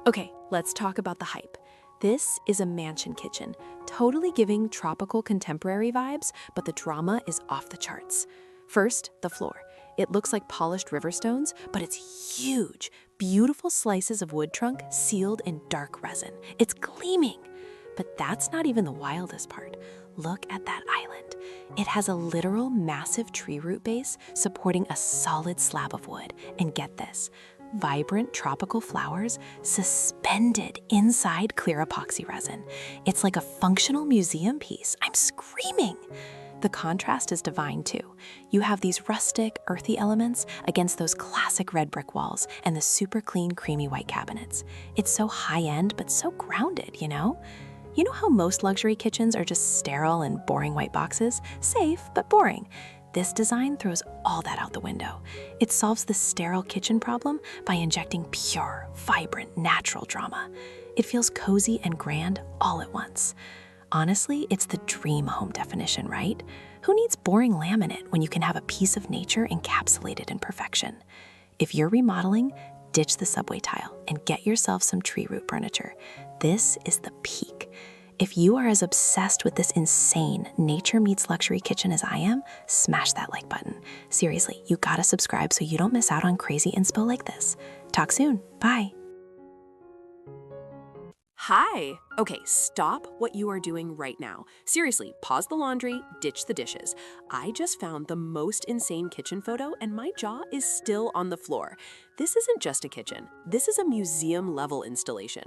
Okay, let's talk about the hype. This is a mansion kitchen, totally giving tropical contemporary vibes, but the drama is off the charts. First, the floor. It looks like polished river stones, but it's huge. Beautiful slices of wood trunk sealed in dark resin. It's gleaming. But that's not even the wildest part. Look at that island. It has a literal massive tree root base supporting a solid slab of wood. And get this, vibrant tropical flowers suspended inside clear epoxy resin. It's like a functional museum piece. I'm screaming. The contrast is divine too. You have these rustic, earthy elements against those classic red brick walls and the super clean, creamy white cabinets. It's so high-end, but so grounded, you know? You know how most luxury kitchens are just sterile and boring white boxes? Safe, but boring. This design throws all that out the window. It solves the sterile kitchen problem by injecting pure, vibrant, natural drama. It feels cozy and grand all at once. Honestly, it's the dream home definition, right? Who needs boring laminate when you can have a piece of nature encapsulated in perfection? If you're remodeling, ditch the subway tile and get yourself some tree root furniture. This is the peak. If you are as obsessed with this insane nature meets luxury kitchen as I am, smash that like button. Seriously, you gotta subscribe so you don't miss out on crazy inspo like this. Talk soon. Bye. Hi. Okay, stop what you are doing right now. Seriously, pause the laundry, ditch the dishes. I just found the most insane kitchen photo and my jaw is still on the floor. This isn't just a kitchen. This is a museum-level installation.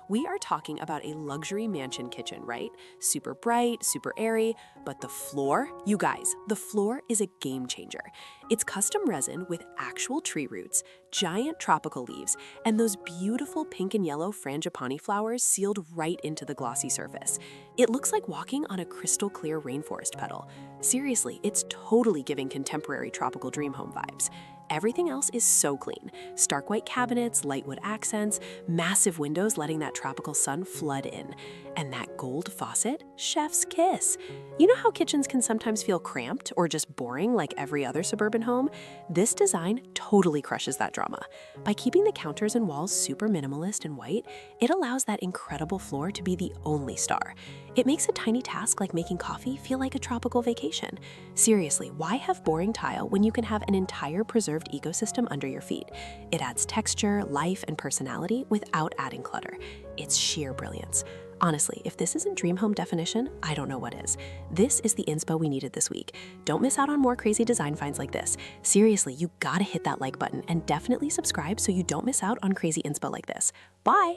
We are talking about a luxury mansion kitchen, right? Super bright, super airy, but the floor? You guys, the floor is a game changer. It's custom resin with actual tree roots, giant tropical leaves, and those beautiful pink and yellow frangipani flowers sealed right into the glossy surface. It looks like walking on a crystal clear rainforest petal. Seriously, it's totally giving contemporary tropical dream home vibes. everything else is so clean. Stark white cabinets, light wood accents, massive windows letting that tropical sun flood in. And that gold faucet, chef's kiss. You know how kitchens can sometimes feel cramped or just boring like every other suburban home? This design totally crushes that drama. By keeping the counters and walls super minimalist and white, it allows that incredible floor to be the only star. It makes a tiny task like making coffee feel like a tropical vacation. Seriously, why have boring tile when you can have an entire preserved ecosystem under your feet? It adds texture, life, and personality without adding clutter. It's sheer brilliance. Honestly, if this isn't dream home definition, I don't know what is. This is the inspo we needed this week. Don't miss out on more crazy design finds like this. Seriously, you gotta hit that like button and definitely subscribe so you don't miss out on crazy inspo like this. Bye!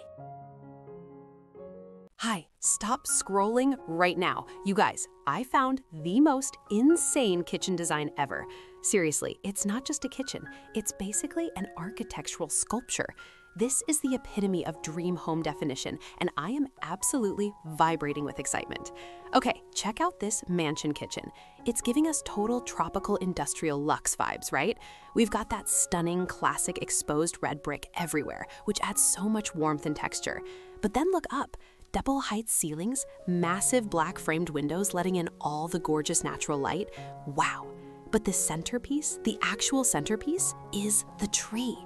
Hi, stop scrolling right now. You guys, I found the most insane kitchen design ever. Seriously, it's not just a kitchen, it's basically an architectural sculpture. This is the epitome of dream home definition, and I am absolutely vibrating with excitement. Okay, check out this mansion kitchen. It's giving us total tropical industrial luxe vibes, right? We've got that stunning classic exposed red brick everywhere, which adds so much warmth and texture. But then look up. Double height ceilings, massive black framed windows letting in all the gorgeous natural light. Wow. But the centerpiece, the actual centerpiece, is the tree.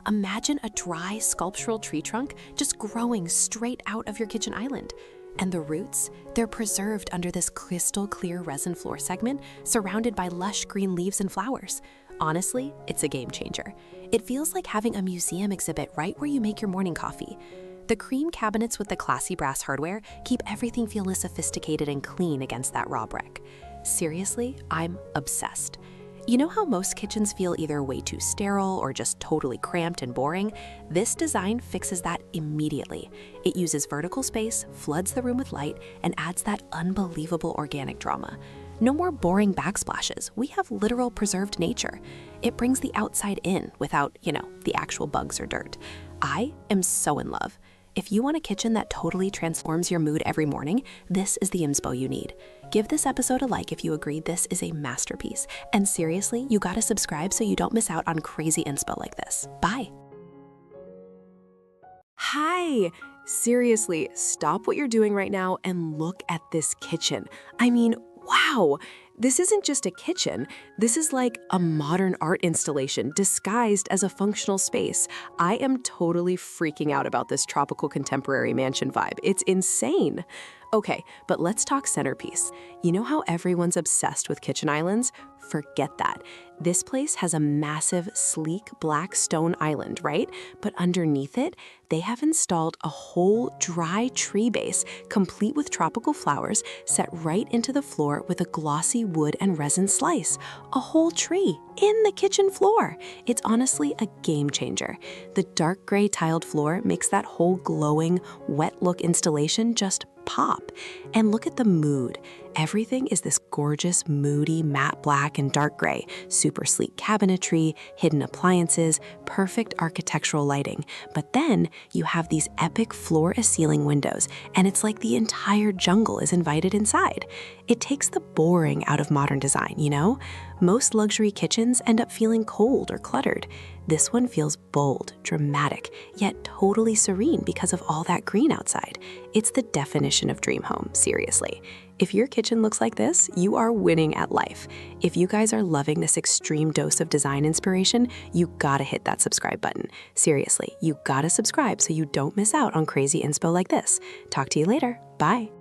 Imagine a dry sculptural tree trunk just growing straight out of your kitchen island. And the roots, they're preserved under this crystal clear resin floor segment surrounded by lush green leaves and flowers. Honestly, it's a game changer. It feels like having a museum exhibit right where you make your morning coffee. The cream cabinets with the classy brass hardware keep everything feel less sophisticated and clean against that raw brick. Seriously, I'm obsessed. You know how most kitchens feel either way too sterile or just totally cramped and boring? This design fixes that immediately. It uses vertical space, floods the room with light, and adds that unbelievable organic drama. No more boring backsplashes. We have literal preserved nature. It brings the outside in without, the actual bugs or dirt. I am so in love. If you want a kitchen that totally transforms your mood every morning, this is the inspo you need. Give this episode a like if you agree this is a masterpiece. And seriously, you gotta subscribe so you don't miss out on crazy inspo like this. Bye. Hi! Seriously, stop what you're doing right now and look at this kitchen. I mean, wow! This isn't just a kitchen. This is like a modern art installation disguised as a functional space. I am totally freaking out about this tropical contemporary mansion vibe. It's insane. Okay, but let's talk centerpiece. You know how everyone's obsessed with kitchen islands? Forget that. This place has a massive, sleek black stone island, right? But underneath it, they have installed a whole dry tree base, complete with tropical flowers, set right into the floor with a glossy wood and resin slice. A whole tree in the kitchen floor. It's honestly a game changer. The dark gray tiled floor makes that whole glowing, wet look installation just pop. And look at the mood. Everything is this gorgeous, moody, matte black and dark gray, super sleek cabinetry, hidden appliances, perfect architectural lighting. But then you have these epic floor-to-ceiling windows, and it's like the entire jungle is invited inside. It takes the boring out of modern design, Most luxury kitchens end up feeling cold or cluttered. This one feels bold, dramatic, yet totally serene because of all that green outside. It's the definition of dream home, seriously. If your kitchen looks like this, you are winning at life. If you guys are loving this extreme dose of design inspiration, you gotta hit that subscribe button. Seriously, you gotta subscribe so you don't miss out on crazy inspo like this. Talk to you later. Bye.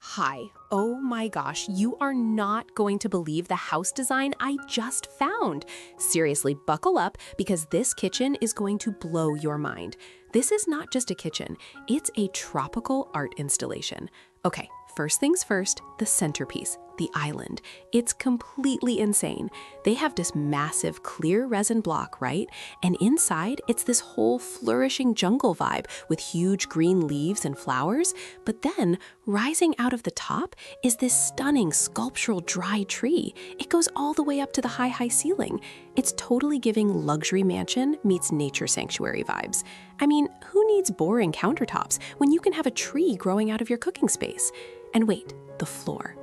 Hi. Oh my gosh, you are not going to believe the house design I just found. Seriously, buckle up because this kitchen is going to blow your mind. This is not just a kitchen, it's a tropical art installation. Okay, first things first, the centerpiece, the island. It's completely insane. They have this massive clear resin block, right? And inside, it's this whole flourishing jungle vibe with huge green leaves and flowers. But then, rising out of the top is this stunning sculptural dry tree. It goes all the way up to the high ceiling. It's totally giving luxury mansion meets nature sanctuary vibes. I mean, who needs boring countertops when you can have a tree growing out of your cooking space? And wait, the floor.